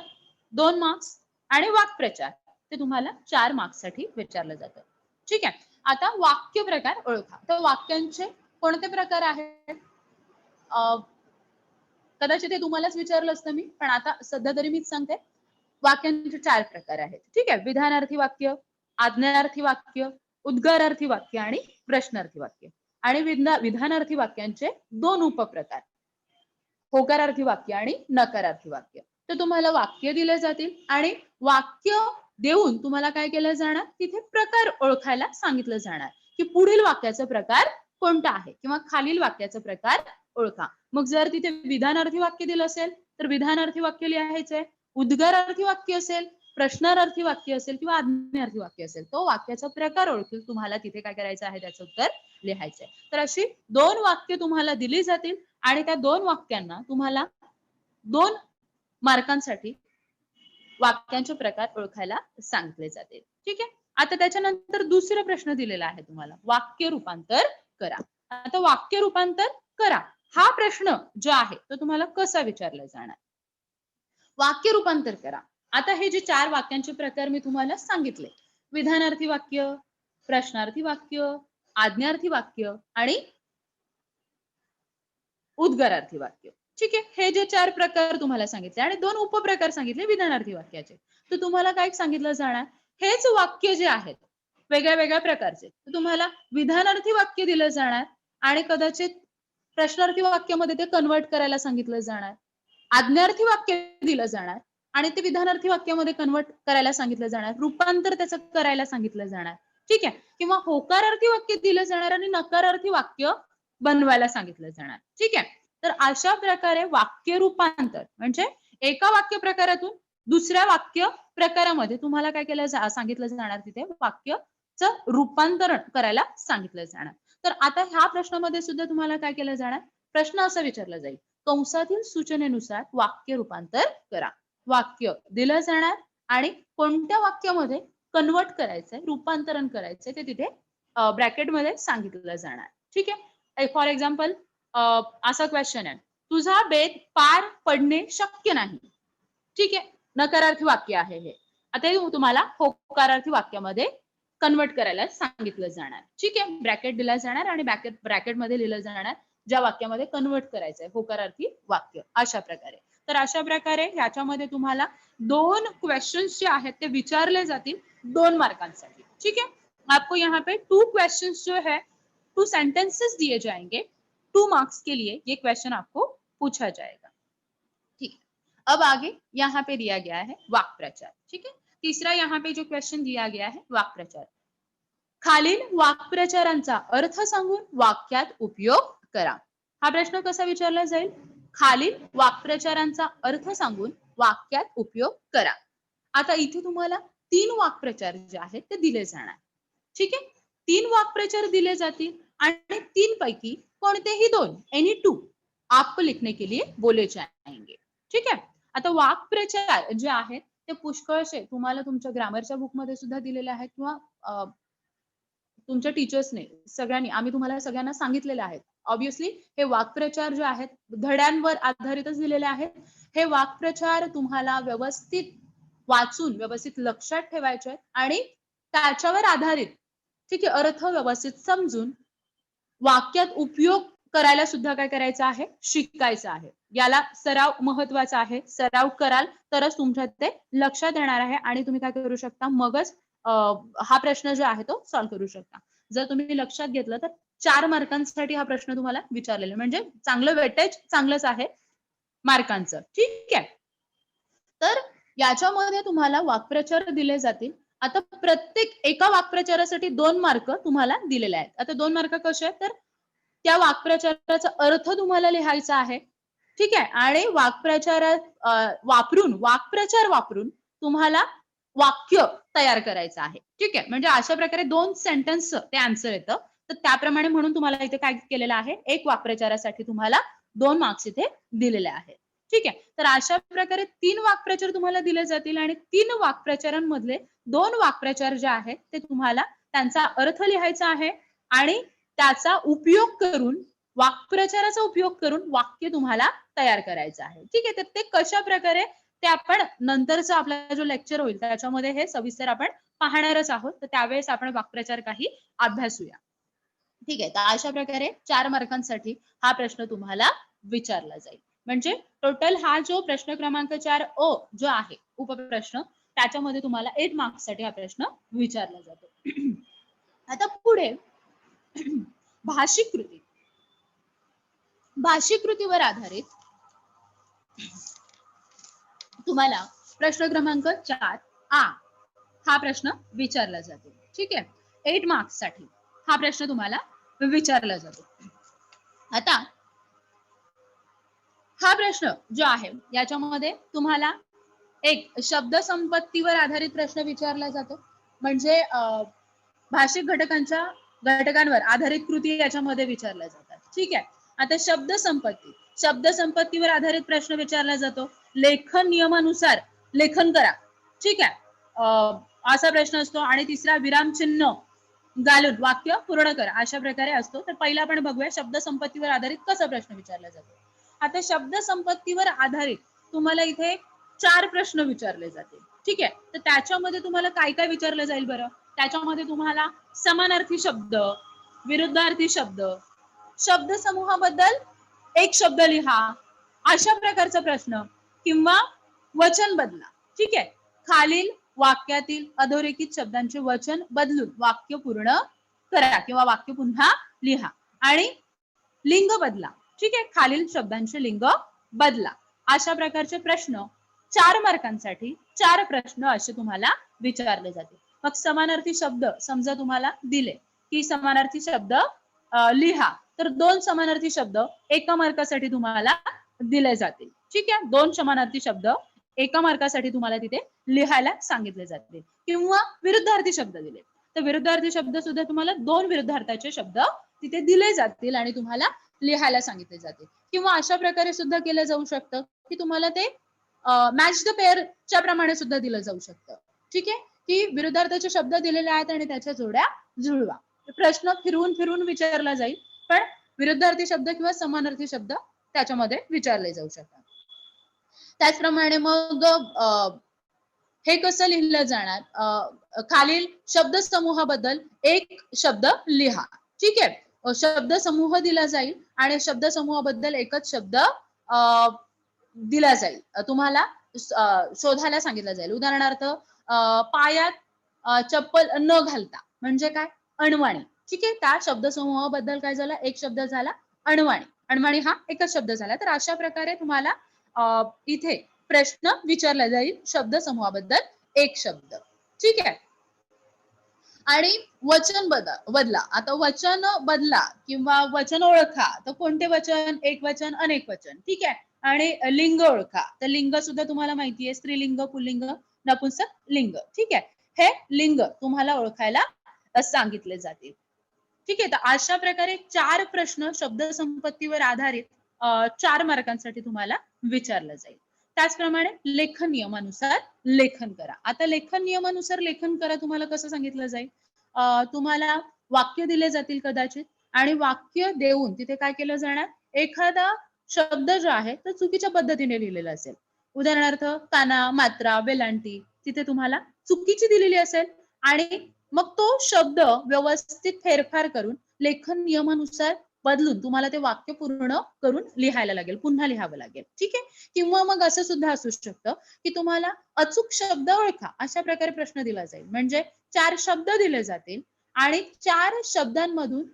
2 मार्क्स आणि वाक्प्रचार ते तुम्हाला 4 मार्क्स साठी विचारलं जातं. ठीक आहे. आता वाक्य प्रकार ओळखा. तर वाक्यांचे कोणते प्रकार आहेत? कदाचित ते तुम्हालाच विचारलं असतं मी, पण आता सध्या तरी मीच सांगते. वाक्यांचे 4 प्रकार आहेत. ठीक आहे. विधानार्थी वाक्य, आज्ञार्थी वाक्य, उद्गारार्थी वाक्य आणि प्रश्नार्थी वाक्य. आणि विधानार्थी वाक्यांचे 2 उपप्रकार. होकारार्थी वाक्य आणि नकारार्थी वाक्य. तर तुम्हाला वाक्य दिले जातील आणि वाक्य देऊन तुम्हाला काय केलं जाणार? तिथे प्रकार ओळखायला सांगितलं जाणार, की पुढील वाक्याचा प्रकार कोणता आहे किंवा खालील वाक्याचा प्रकार ओळखा. मग जर तिथे विधानार्थी वाक्य दिलं असेल तर विधानार्थी वाक्य लिहायचंय. उद्गारार्थी वाक्य असेल, प्रश्नार्थी वाक्य असेल किंवा आज्ञार्थी वाक्य असेल, तो वाक्याचा प्रकार ओळखून तुम्हाला तिथे काय करायचं आहे त्याचं उत्तर लिहायचंय. तर अशी 2 वाक्य तुम्हाला दिली जातील आणि त्या 2 वाक्यांना तुम्हाला 2 मार्कांसाठी वाक्यांचे प्रकार ओळखायला सांगितले जातील. ठीक आहे. आता त्याच्यानंतर दुसरा प्रश्न दिलेला आहे तुम्हाला, वाक्य रूपांतर करा. आता वाक्य रूपांतर करा हा प्रश्न जो आहे तो तुम्हाला कसा विचारला जाणार? वाक्य रूपांतर करा. आता हे जे 4 वाक्यांचे प्रकार मी तुम्हाला सांगितले, विधानार्थी वाक्य, प्रश्नार्थी वाक्य, आज्ञार्थी वाक्य आणि उद्गारार्थी वाक्य. ठीक आहे. हे जे 4 प्रकार तुम्हाला सांगितले आणि 2 उपप्रकार सांगितले विधानार्थी वाक्याचे. तर तुम्हाला काय सांगितलं जाणार? हेच वाक्य जे आहेत वेगळ्या वेगळ्या प्रकारचे, तर तुम्हाला विधानार्थी वाक्य दिलं जाणार आणि कदाचित प्रश्नार्थी वाक्यामध्ये ते कन्व्हर्ट करायला सांगितलं जाणार. आज्ञार्थी वाक्य दिलं जाणार आणि ते विधानार्थी वाक्यामध्ये कन्व्हर्ट करायला सांगितलं जाणार. रूपांतर त्याचं करायला सांगितलं जाणार. ठीक आहे. किंवा होकारार्थी वाक्य दिलं जाणार आणि नकारार्थी वाक्य बनवायला सांगितलं जाणार. ठीक आहे. तर अशा प्रकारे वाक्य रूपांतर म्हणजे एका वाक्य प्रकारातून दुसऱ्या वाक्य प्रकारामध्ये तुम्हाला काय केलं सांगितलं जाणार तिथे वाक्यचं रूपांतरण करायला सांगितलं जाणार. तर आता ह्या प्रश्नामध्ये सुद्धा तुम्हाला काय केलं जाणार? प्रश्न असा विचारला जाईल, कंसातील सूचनेनुसार वाक्य रूपांतर करा. वाक्य दिलं जाणार आणि कोणत्या वाक्यामध्ये कन्वर्ट करायचंय, रूपांतरण करायचंय ते तिथे ब्रॅकेटमध्ये सांगितलं जाणार. ठीक आहे. फॉर एक्झाम्पल असा क्वेश्चन आहे, तुझा बेत पार पडणे शक्य नाही. ठीक आहे. नकारार्थी वाक्य आहे हे. आता हे तुम्हाला होकारार्थी वाक्यामध्ये कन्वर्ट करायला सांगितलं जाणार. ठीक आहे. ब्रॅकेट दिला जाणार आणि ब्रॅकेटमध्ये लिहिलं जाणार ज्या वाक्यामध्ये कन्वर्ट करायचंय होकारार्थी वाक्य अशा प्रकारे. तर अशा प्रकारे ह्याच्यामध्ये तुम्हाला 2 क्वेश्चन्स जे आहेत ते विचारले जातील 2 मार्कांसाठी. ठीक है. आपको यहाँ पे 2 क्वेश्चंस जो है 2 सेंटेंसेस दिए जाएंगे 2 मार्क्स के लिए ये क्वेश्चन आपको पूछा जाएगा. ठीक है. अब आगे यहाँ पे दिया गया है वाक्प्रचार. ठीक है. तीसरा यहाँ पे जो क्वेश्चन दिया गया है वाक्प्रचार. खालील वाक्प्रचारांचा अर्थ सांगून वाक्यात उपयोग करा. हा प्रश्न कसा विचारला जाईल? खालील वाक्प्रचारांचा अर्थ सांगून वाक्यात उपयोग करा. आता इथे तुम्हाला 3 वाक्प्रचार जे आहेत ते दिले जाणार. ठीक आहे. 3 वाक्प्रचार दिले जातील आणि 3 पैकी कोणतेही 2 एनी 2 आपको लिखने के लिए बोले जाएंगे. ठीक आहे. आता वाक्प्रचार जे आहेत ते पुष्कळसे तुम्हाला तुमच्या ग्रामरच्या बुकमध्ये सुद्धा दिलेले आहेत किंवा तुमच्या टीचर्सने सगळ्यांनी आम्ही तुम्हाला सगळ्यांना सांगितलेले आहेत. ऑब्व्हियसली हे वाक्प्रचार जे आहेत धड्यांवर आधारितच दिलेले आहेत. हे वाक्प्रचार तुम्हाला व्यवस्थित वाचून व्यवस्थित लक्षात ठेवायचे आहेत आणि त्याच्यावर आधारित ठीक आहे अर्थ व्यवस्थित समजून वाक्यात उपयोग करायला सुद्धा काय करायचं आहे, शिकायचं आहे. याला सराव महत्वाचा आहे. सराव कराल तरच तुमच्या ते लक्षात येणार आहे आणि तुम्ही काय करू शकता, मगच हा प्रश्न जो आहे तो सॉल्व्ह करू शकता. जर तुम्ही लक्षात घेतलं तर 4 मार्कांसाठी हा प्रश्न तुम्हाला विचारलेला आहे. म्हणजे चांगलं वेटेज चांगलंच आहे मार्कांचं. ठीक आहे. तर याच्यामध्ये तुम्हाला वाक्प्रचार दिले जातील. आता प्रत्येक एका वाक्प्रचारासाठी 2 मार्क तुम्हाला दिलेले आहेत. आता 2 मार्क कसे आहेत, तर त्या वाक्प्रचाराचा अर्थ तुम्हाला लिहायचा आहे. ठीक आहे. आणि वाक्प्रचार वापरून तुम्हाला वाक्य तयार करायचं आहे. ठीक आहे. म्हणजे अशा प्रकारे 2 सेंटेन्स ते आन्सर येतं. तर त्याप्रमाणे म्हणून तुम्हाला इथे काय केलेलं आहे, एक वाक्प्रचारासाठी तुम्हाला 2 मार्क्स इथे दिलेले आहेत. ठीक आहे. तर अशा प्रकारे 3 वाक्प्रचार तुम्हाला दिले जातील आणि 3 वाक्प्रचारांमधले 2 वाक्प्रचार जे आहेत ते तुम्हाला त्यांचा अर्थ लिहायचा आहे आणि त्याचा उपयोग करून, वाक्प्रचाराचा उपयोग करून वाक्य तुम्हाला तयार करायचं आहे. ठीक आहे. तर ते कशा प्रकारे ते आपण नंतरचा आपला जो लेक्चर होईल त्याच्यामध्ये हे सविस्तर आपण पाहणारच आहोत. तर त्यावेळेस आपण वाक्प्रचार काही अभ्यासूया. ठीक आहे. तर अशा प्रकारे 4 मार्कांसाठी हा प्रश्न तुम्हाला विचारला जाईल. म्हणजे टोटल हा जो प्रश्न क्रमांक 4 अ जो आहे उपप्रश्न, त्याच्यामध्ये तुम्हाला 8 मार्क्ससाठी हा प्रश्न विचारला जातो. आता पुढे भाषिक कृती. भाषिक कृतीवर आधारित तुम्हाला प्रश्न क्रमांक 4 आ हा प्रश्न विचारला जातो. ठीक आहे. 8 मार्क्स साठी हा प्रश्न तुम्हाला विचारला जातो. आता हा प्रश्न जो आहे याच्यामध्ये तुम्हाला एक शब्द संपत्तीवर आधारित प्रश्न विचारला जातो. म्हणजे भाषिक घटकांवर आधारित कृती याच्यामध्ये विचारल्या जातात. ठीक आहे. आता शब्द संपत्तीवर आधारित प्रश्न विचारला जातो. लेखन नियमानुसार लेखन करा. ठीक आहे. असा प्रश्न असतो. आणि तिसरा विरामचिन्ह घालून वाक्य पूर्ण करा अशा प्रकारे असतो. तर पहिला आपण बघूया शब्द संपत्तीवर आधारित कसा प्रश्न विचारला जातो. आता शब्द संपत्तीवर आधारित तुम्हाला इथे 4 प्रश्न विचारले जातील. ठीक आहे. तर त्याच्यामध्ये तुम्हाला काय काय विचारलं जाईल बरं? त्याच्यामध्ये तुम्हाला समानार्थी शब्द, विरुद्धार्थी शब्द, शब्द समूहाबद्दल एक शब्द लिहा अशा प्रकारचा प्रश्न, किंवा वचन बदला. ठीक आहे. खालील वाक्यातील अधोरेखित शब्दांचे वचन बदलून वाक्य पूर्ण करा किंवा वाक्य पुन्हा लिहा. आणि लिंग बदला. ठीक आहे. खालील शब्दांचे लिंग बदला अशा प्रकारचे प्रश्न 4 मार्कांसाठी 4 प्रश्न असे तुम्हाला विचारले जातील. मग समानार्थी शब्द समजा तुम्हाला दिले की समानार्थी शब्द लिहा, तर 2 समानार्थी शब्द 1 मार्कासाठी तुम्हाला दिले जातील. ठीक आहे. 2 समानार्थी शब्द 1 मार्कासाठी तुम्हाला तिथे लिहायला सांगितले जातील. किंवा विरुद्धार्थी शब्द दिले तर विरुद्धार्थी शब्द सुद्धा तुम्हाला 2 विरुद्धार्थाचे शब्द तिथे दिले जातील आणि तुम्हाला लिहायला सांगितले जाते. किंवा अशा प्रकारे सुद्धा केलं जाऊ शकतं की तुम्हाला ते मॅच द पेअरच्या प्रमाणे सुद्धा दिलं जाऊ शकतं. ठीक आहे. की विरुद्धार्थाचे शब्द दिलेले आहेत आणि त्याच्या जोड्या जुळवा. प्रश्न फिरून विचारला जाईल, पण विरुद्धार्थी शब्द किंवा समानार्थी शब्द त्याच्यामध्ये विचारले जाऊ शकतात. त्याचप्रमाणे मग हे कसं लिहिलं जाणार, खालील शब्द समूहाबद्दल एक शब्द लिहा. ठीक आहे. शब्द समूह दिला जाईल आणि शब्द समूहाबद्दल एकच शब्द दिला जाईल. तुम्हाला शोधायला सांगितलं जाईल. उदाहरणार्थ पायात चप्पल न घालता म्हणजे काय, अणवाणी. ठीक आहे. त्या शब्द समूहाबद्दल काय झाला, एक शब्द झाला अणवाणी. अणवाणी हा एकच शब्द झाला. तर अशा प्रकारे तुम्हाला इथे प्रश्न विचारला जाईल शब्द समूहाबद्दल एक शब्द. ठीक आहे. आणि वचन बदला. आता वचन बदला किंवा वचन ओळखा, तर कोणते वचन, एक वचन, अनेक वचन. ठीक आहे. आणि लिंग ओळखा, तर लिंग सुद्धा तुम्हाला माहिती आहे, स्त्रीलिंग, पुल्लिंग, नपुंसक लिंग. ठीक आहे. हे लिंग तुम्हाला ओळखायला सांगितले जातील. ठीक आहे. तर अशा प्रकारे 4 प्रश्न शब्द संपत्तीवर आधारित 4 मार्कांसाठी तुम्हाला विचारलं जाईल. त्याचप्रमाणे लेखन नियमानुसार लेखन करा. आता लेखन नियमानुसार लेखन करा तुम्हाला कसं सांगितलं जाईल, तुम्हाला वाक्य दिले जातील कदाचित आणि वाक्य देऊन तिथे काय केलं जाणार, एखादा शब्द जो आहे तो चुकीच्या पद्धतीने लिहिलेला असेल. उदाहरणार्थ काना, मात्रा, वेलांटी तिथे तुम्हाला चुकीची दिलेली असेल आणि मग तो शब्द व्यवस्थित फेरफार करून लेखन नियमानुसार बदलून तुम्हाला ते वाक्य पूर्ण करून लिहायला लागेल, पुन्हा लिहावं लागेल. ठीक आहे. किंवा मग असं सुद्धा असू शकतं की तुम्हाला अचूक शब्द ओळखा अशा प्रकारे प्रश्न दिला जाईल. म्हणजे 4 शब्द दिले जातील आणि 4 शब्दांमधून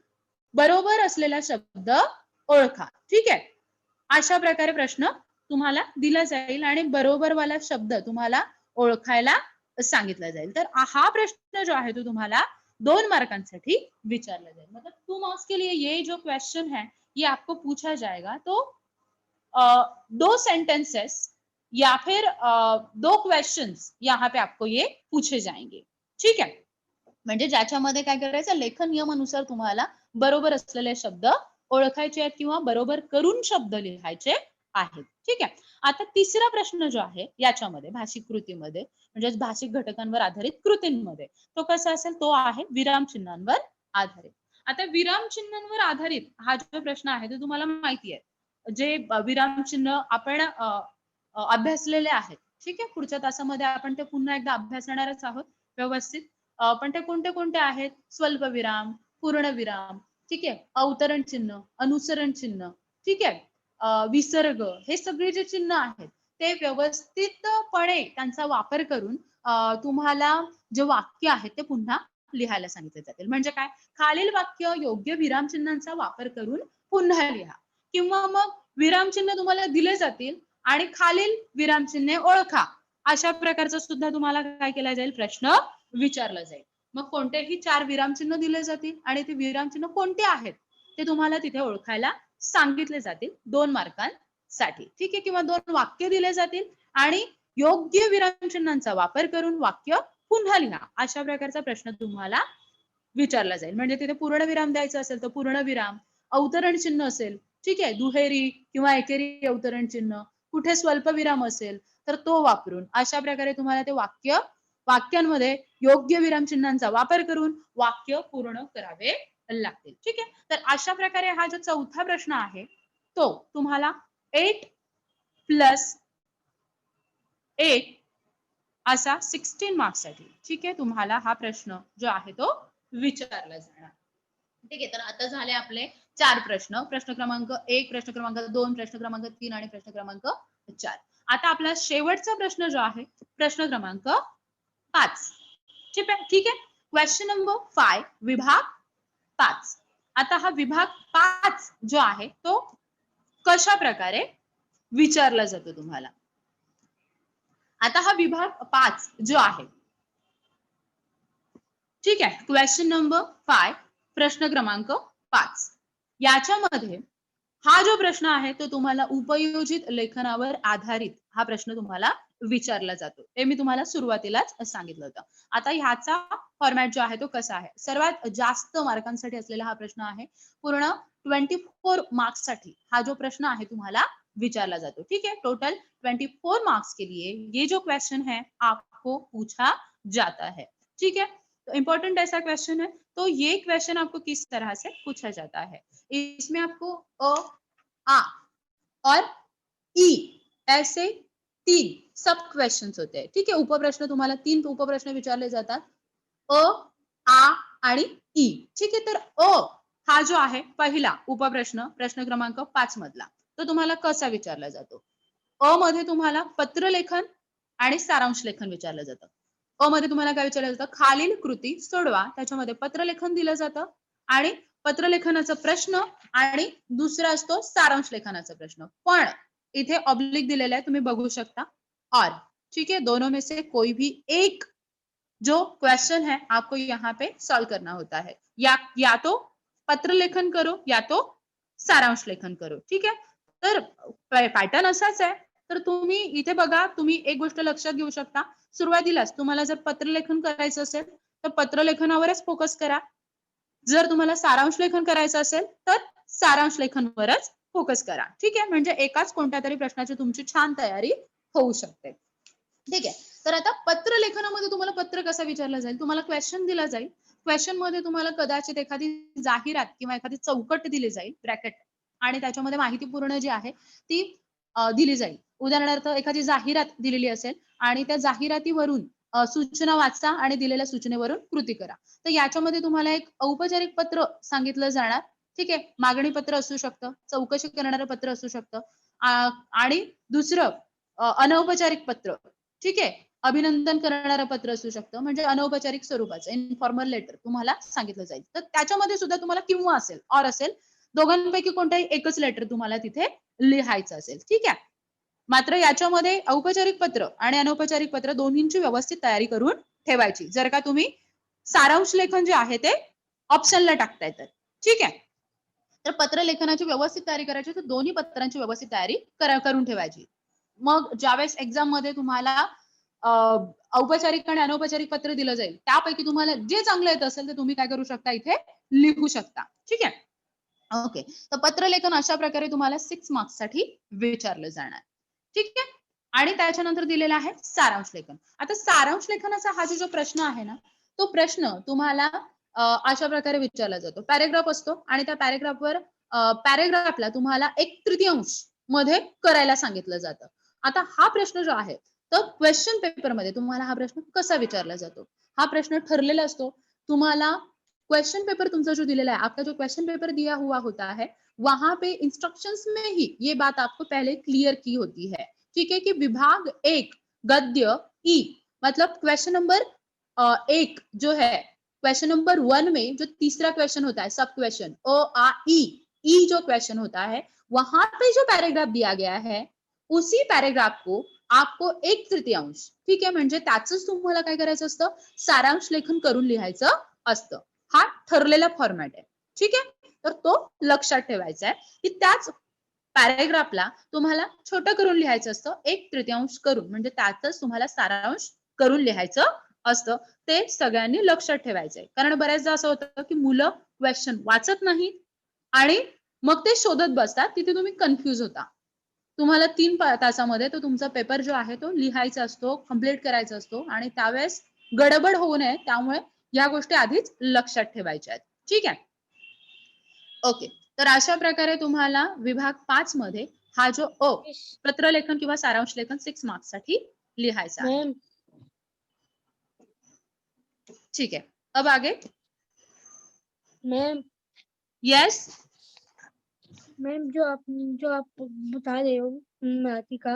बरोबर असलेला शब्द ओळखा. ठीक आहे. अशा प्रकारे प्रश्न तुम्हाला दिला जाईल आणि बरोबरवाला शब्द तुम्हाला ओळखायला सांगितला जाईल. तर हा प्रश्न जो आहे तो तुम्हाला 2 मार्कांसाठी विचारला जाईल. मतलब 2 मार्क्स के लिए ये जो क्वेश्चन है ये आपको पूछा जाएगा. तो 2 सेंटेंसेस या फिर 2 क्वेश्चंस यहाँ पे आपको ये पूछे जाएंगे. ठीक आहे. म्हणजे ज्याच्यामध्ये काय करायचं लेखन नियमानुसार तुम्हाला बरोबर असलेले शब्द ओळखायचे आहेत किंवा बरोबर करून शब्द लिहायचे आहेत. ठीक आहे. आता तिसरा प्रश्न जो आहे याच्यामध्ये भाषिक कृतीमध्ये म्हणजे भाषिक घटकांवर आधारित कृतींमध्ये तो कसा असेल तो आहे विरामचिन्हांवर आधारित. आता विरामचिन्हांवर आधारित हा जो प्रश्न आहे तो तुम्हाला माहिती आहे. जे विरामचिन्ह आपण अभ्यासलेले आहेत. ठीक आहे. पुढच्या तासामध्ये आपण ते पुन्हा एकदा अभ्यासणारच आहोत व्यवस्थित. पण ते कोणते आहेत? स्वल्पविराम, पूर्णविराम, ठीक आहे. अवतरण चिन्ह, अनुसरण चिन्ह, ठीक आहे. विसर्ग हे सगळे जे चिन्ह आहेत ते व्यवस्थितपणे त्यांचा वापर करून तुम्हाला जे वाक्य आहेत ते पुन्हा लिहायला सांगितले जातील. म्हणजे काय? खालील वाक्य योग्य विरामचिन्हांचा वापर करून पुन्हा लिहा किंवा मग विरामचिन्ह तुम्हाला दिले जातील आणि खालील विरामचिन्हे ओळखा. अशा प्रकारचा सुद्धा तुम्हाला काय केला जाईल प्रश्न विचारला जाईल. मग कोणतेही 4 विरामचिन्ह दिले जातील आणि ते विरामचिन्ह कोणते आहेत ते तुम्हाला तिथे ओळखायला सांगितले जातील 2 मार्कांसाठी. ठीक आहे. किंवा 2 वाक्य दिले जातील आणि योग्य विरामचिन्हांचा वापर करून वाक्य पुन्हा लिहा. अशा प्रकारचा प्रश्न तुम्हाला विचारला जाईल. म्हणजे तिथे पूर्णविराम द्यायचा असेल तर पूर्णविराम, अवतरण चिन्ह असेल, ठीक आहे, दुहेरी किंवा एकेरी अवतरण चिन्ह, कुठे स्वल्पविराम असेल तर तो वापरून अशा प्रकारे तुम्हाला ते वाक्यांमध्ये योग्य विरामचिन्हांचा वापर करून वाक्य पूर्ण करावे लागतील. ठीक आहे. तर अशा प्रकारे हा जो चौथा प्रश्न आहे तो तुम्हाला 8 + 8 असा 16 मार्क्ससाठी ठीक आहे तुम्हाला हा प्रश्न जो आहे तो विचारला जाणार. ठीक आहे. तर आता झाले आपले 4 प्रश्न. प्रश्न क्रमांक 1, प्रश्न क्रमांक 2, प्रश्न क्रमांक 3 आणि प्रश्न क्रमांक 4. आता आपला शेवटचा प्रश्न जो आहे प्रश्न क्रमांक 5. ठीक आहे. क्वेश्चन नंबर 5 विभाग 5. आता हा विभाग 5 जो आहे तो कशा प्रकारे विचारला जातो तुम्हाला. आता हा विभाग 5 जो आहे ठीक आहे. क्वेश्चन नंबर 5 प्रश्न क्रमांक 5 याच्यामध्ये हा जो प्रश्न आहे तो तुम्हाला उपयोजित लेखनावर आधारित हा प्रश्न तुम्हाला विचारला जातो. हे मी तुम्हाला सुरुवातीलाच सांगितलं होतं. आता ह्याचा फॉर्मॅट जो आहे तो कसा आहे. सर्वात जास्त मार्कांसाठी असलेला हा प्रश्न आहे. पूर्ण 24 मार्क्ससाठी हा जो प्रश्न आहे तुम्हाला विचारला जातो. ठीक है. टोटल 24 मार्क्स के लिए ये जो क्वेश्चन है आपको पूछा जाता है. ठीक है. तो इम्पोर्टेंट ऐसा क्वेश्चन है. तो ये क्वेश्चन आपको किस तरह से पूछा जाता है. इसमें आपको अ, आ और ई ऐसे 3 सब क्वेश्चन्स होते हैं. ठीक है. उपप्रश्न तुम्हाला 3 उपप्रश्न विचारले जातात. अ, आ आणि ई. ठीक आहे. तर अ हा जो आहे पहिला उपप्रश्न प्रश्न क्रमांक 5 मधला तो तुम्हाला कसा विचारला जातो. अ मध्ये तुम्हाला पत्रलेखन आणि सारांश लेखन विचारलं जातं. अ मध्ये तुम्हाला काय विचारलं जातं खालील कृती सोडवा. त्याच्यामध्ये पत्रलेखन दिलं जातं आणि पत्रलेखनाचा प्रश्न आणि दुसरा असतो सारांश लेखनाचा प्रश्न. पण इथे ऑब्लिक दिलेला आहे तुम्ही बघू शकता. और ठीक है. दोनों में से कोई भी एक जो क्वेश्चन है आपको यहाँ पे सॉल्व करना होता है. या तो पत्र लेखन करो या तो सारांश लेखन करो. ठीक आहे. तर पॅटर्न असाच आहे. तर तुम्ही इथे बघा तुम्ही एक गोष्ट लक्षात घेऊ शकता. सुरुवातीलाच तुम्हाला जर पत्रलेखन करायचं असेल तर पत्रलेखनावरच फोकस करा. जर तुम्हाला सारांश लेखन करायचं असेल तर सारांश लेखनवरच फोकस करा. ठीक आहे. म्हणजे एकाच कोणत्या तरी प्रश्नाची तुमची छान तयारी होऊ शकते. ठीक आहे. तर आता पत्र लेखनामध्ये तुम्हाला पत्र कसा विचारला जाईल. तुम्हाला क्वेश्चन दिला जाईल. क्वेश्चन मध्ये तुम्हाला कदाचित एखादी जाहिरात किंवा एखादी चौकट दिली जाईल ब्रॅकेट आणि त्याच्यामध्ये माहितीपूर्ण जी आहे ती दिली जाईल. उदाहरणार्थ एखादी जाहिरात दिलेली असेल आणि त्या जाहिरातीवरून सूचना वाचा आणि दिलेल्या सूचनेवरून कृती करा. तर याच्यामध्ये तुम्हाला एक औपचारिक पत्र सांगितलं जाणार. ठीक आहे, मागणी पत्र असू शकतं, चौकशी करणारं पत्र असू शकतं आणि दुसरं अनौपचारिक पत्र, ठीक आहे, अभिनंदन करणारं पत्र असू शकतं, म्हणजे अनौपचारिक स्वरूपाचं इन्फॉर्मल लेटर तुम्हाला सांगितलं जाईल. तर त्याच्यामध्ये सुद्धा तुम्हाला किंवा असेल, ऑर असेल, दोघांपैकी कोणताही एकच लेटर तुम्हाला तिथे लिहायचं असेल, ठीक आहे. मात्र याच्यामध्ये औपचारिक पत्र आणि अनौपचारिक पत्र दोन्हींची व्यवस्थित तयारी करून ठेवायची. जर का तुम्ही सारांश लेखन जे आहे ते ऑप्शनला टाकताय तर, ठीक आहे. तर पत्र लेखनाची व्यवस्थित तयारी करायची, तर दोन्ही पत्रांची व्यवस्थित तयारी करून ठेवायची. मग ज्यावेळेस एक्झाम मध्ये तुम्हाला औपचारिक आणि अनौपचारिक पत्र दिलं जाईल, त्यापैकी तुम्हाला जे चांगलं येत असेल ते तुम्ही काय करू शकता, इथे लिहू शकता, ठीक आहे. ओके, तर पत्रलेखन अशा प्रकारे तुम्हाला 6 मार्क्स साठी विचारलं जाणार, ठीक आहे. आणि त्याच्यानंतर दिलेला आहे सारांश लेखन. आता सारांश लेखनाचा हा जो प्रश्न आहे ना, तो प्रश्न तुम्हाला अशा प्रकारे विचारला जातो. पॅरेग्राफ असतो आणि त्या पॅरेग्राफवर पॅरेग्राफला तुम्हाला 1/3 मध्ये करायला सांगितलं जातं. आता हा प्रश्न जो आहे, तर क्वेश्चन पेपरमध्ये तुम्हाला हा प्रश्न कसा विचारला जातो? हा प्रश्न ठरलेला असतो. तुम्हाला क्वेश्चन पेपर तुमचा जो दिलेला है, आपका जो क्वेश्चन पेपर दिया हुआ होता है, वहां पे इंस्ट्रक्शंस में ही ये बात आपको पहले क्लियर की होती है, ठीक है, कि विभाग 1 गद्य ई, मतलब क्वेश्चन नंबर 1 जो है, क्वेश्चन नंबर 1 में जो तीसरा क्वेश्चन होता है, सब क्वेश्चन अ आ ई जो क्वेश्चन होता है, वहां पे जो पैराग्राफ दिया गया है, उसी पैराग्राफ को आपको 1/3, ठीक आहे, म्हणजे त्याचंच तुम्हाला काय करायचं असतं, सारांश लेखन करून लिहायचं असतं. हा ठरलेला फॉर्मॅट आहे, ठीक आहे. तर तो लक्षात ठेवायचा आहे, की त्याच पॅरेग्राफला तुम्हाला छोटं करून लिहायचं असतं, 1/3 करून, म्हणजे त्यातच तुम्हाला सारांश करून लिहायचं असतं. ते सगळ्यांनी लक्षात ठेवायचंय, कारण बऱ्याचदा असं होतं की मुलं क्वेश्चन वाचत नाहीत आणि मग ते शोधत बसतात, तिथे तुम्ही कन्फ्यूज होता. तुम्हाला 3 तासामध्ये तो तुमचा पेपर जो आहे तो लिहायचा असतो, कंप्लीट करायचा असतो आणि त्यावेळेस गडबड होऊ नये, त्यामुळे या गोष्टी आधीच लक्षात ठेवायच्या आहेत, ठीक आहे. ओके, तर अशा प्रकारे तुम्हाला विभाग 5 मध्ये हा जो पत्रलेखन किंवा सारांश लेखन 6 मार्क्स साठी लिहायचा आहे, ठीक है. अब आगे मैम, यस, मैम जो आप बता रहे हो मराठी का,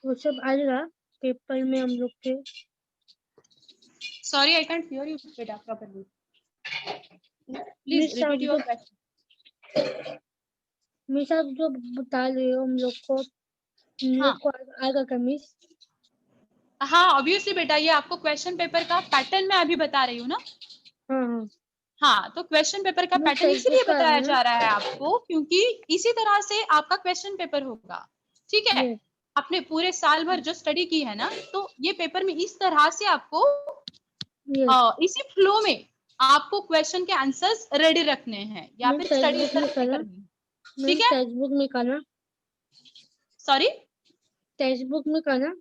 वो सब आएगा पेपर में हम लोग के? Sorry I can't hear you बेटा properly, please repeat your question. Miss आप जो बता रहे हो हम लोग को आएगा का मिस? हाँ ऑब्वियसली बेटा, ये आपको क्वेश्चन पेपर का पैटर्न मैं अभी बता रही हूँ ना. हाँ, हाँ, तो क्वेश्चन पेपर का पैटर्न इसीलिए बताया जा रहा है आपको, क्योंकि इसी तरह से आपका क्वेश्चन पेपर होगा, ठीक है. आपने पूरे साल भर जो स्टडी की है ना, तो ये पेपर में इस तरह से आपको इसी फ्लो में आपको क्वेश्चन के आंसर्स रेडी रखने हैं या फिर स्टडी करनी है, ठीक है. टेक्स्ट बुक में करना, सॉरी, टेक्स्ट बुक में करना,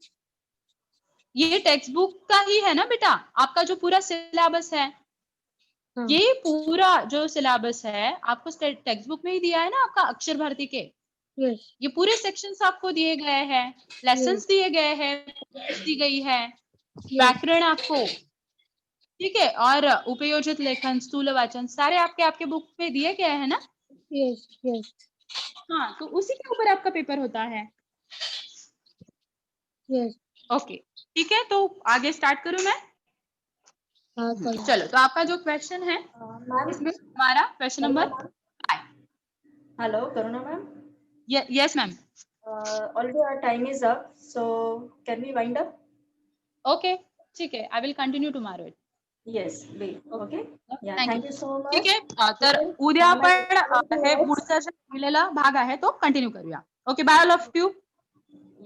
ये टेक्स्ट बुक का ही है ना बेटा, आपका जो पूरा सिलेबस है, ये पूरा जो सिलेबस है आपको टेक्स्ट बुक में ही दिया है ना, आपका अक्षर भारती के. ये पूरे सेक्शंस आपको दिए गए हैं, लेसन्स दिए गए हैं, दी गई है, व्याकरण आपको, ठीक है, और उपयोजित लेखन, स्थूल वाचन, सारे आपके बुक में दिए गए हैं ना. Yes yes. हाँ, तो उसी के ऊपर आपका पेपर होता है. यस. ओके, ठीक है, तो आगे स्टार्ट करूं मैं? चलो, तो आपका जो क्वेश्चन है, इसमें हमारा question number 5. Hello Karuna ma'am. Yes ma'am. Already our time is up, so can we wind up? Okay, ठीक आहे, I will continue tomorrow. Yes, wait. Okay. Yeah, thank you so much. ठीक आहे, तर उद्या आपण हे पुढचा जो दिलेला भाग आहे तो कंटिन्यू करूया. Okay, bye all of you.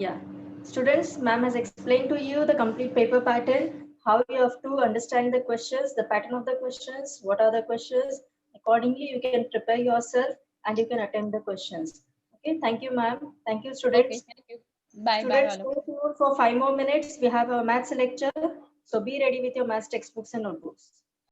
Yeah, students, ma'am has explained to you the complete paper pattern, how you have to understand the questions, the pattern of the questions, what are the questions. Accordingly, you can prepare yourself and you can attempt the questions. Okay, thank you, ma'am. Thank you, students. Okay, thank you. Bye. Students, Bye all. stay tuned for 5 more minutes. We have a maths lecture, so be ready with your maths textbooks and notebooks.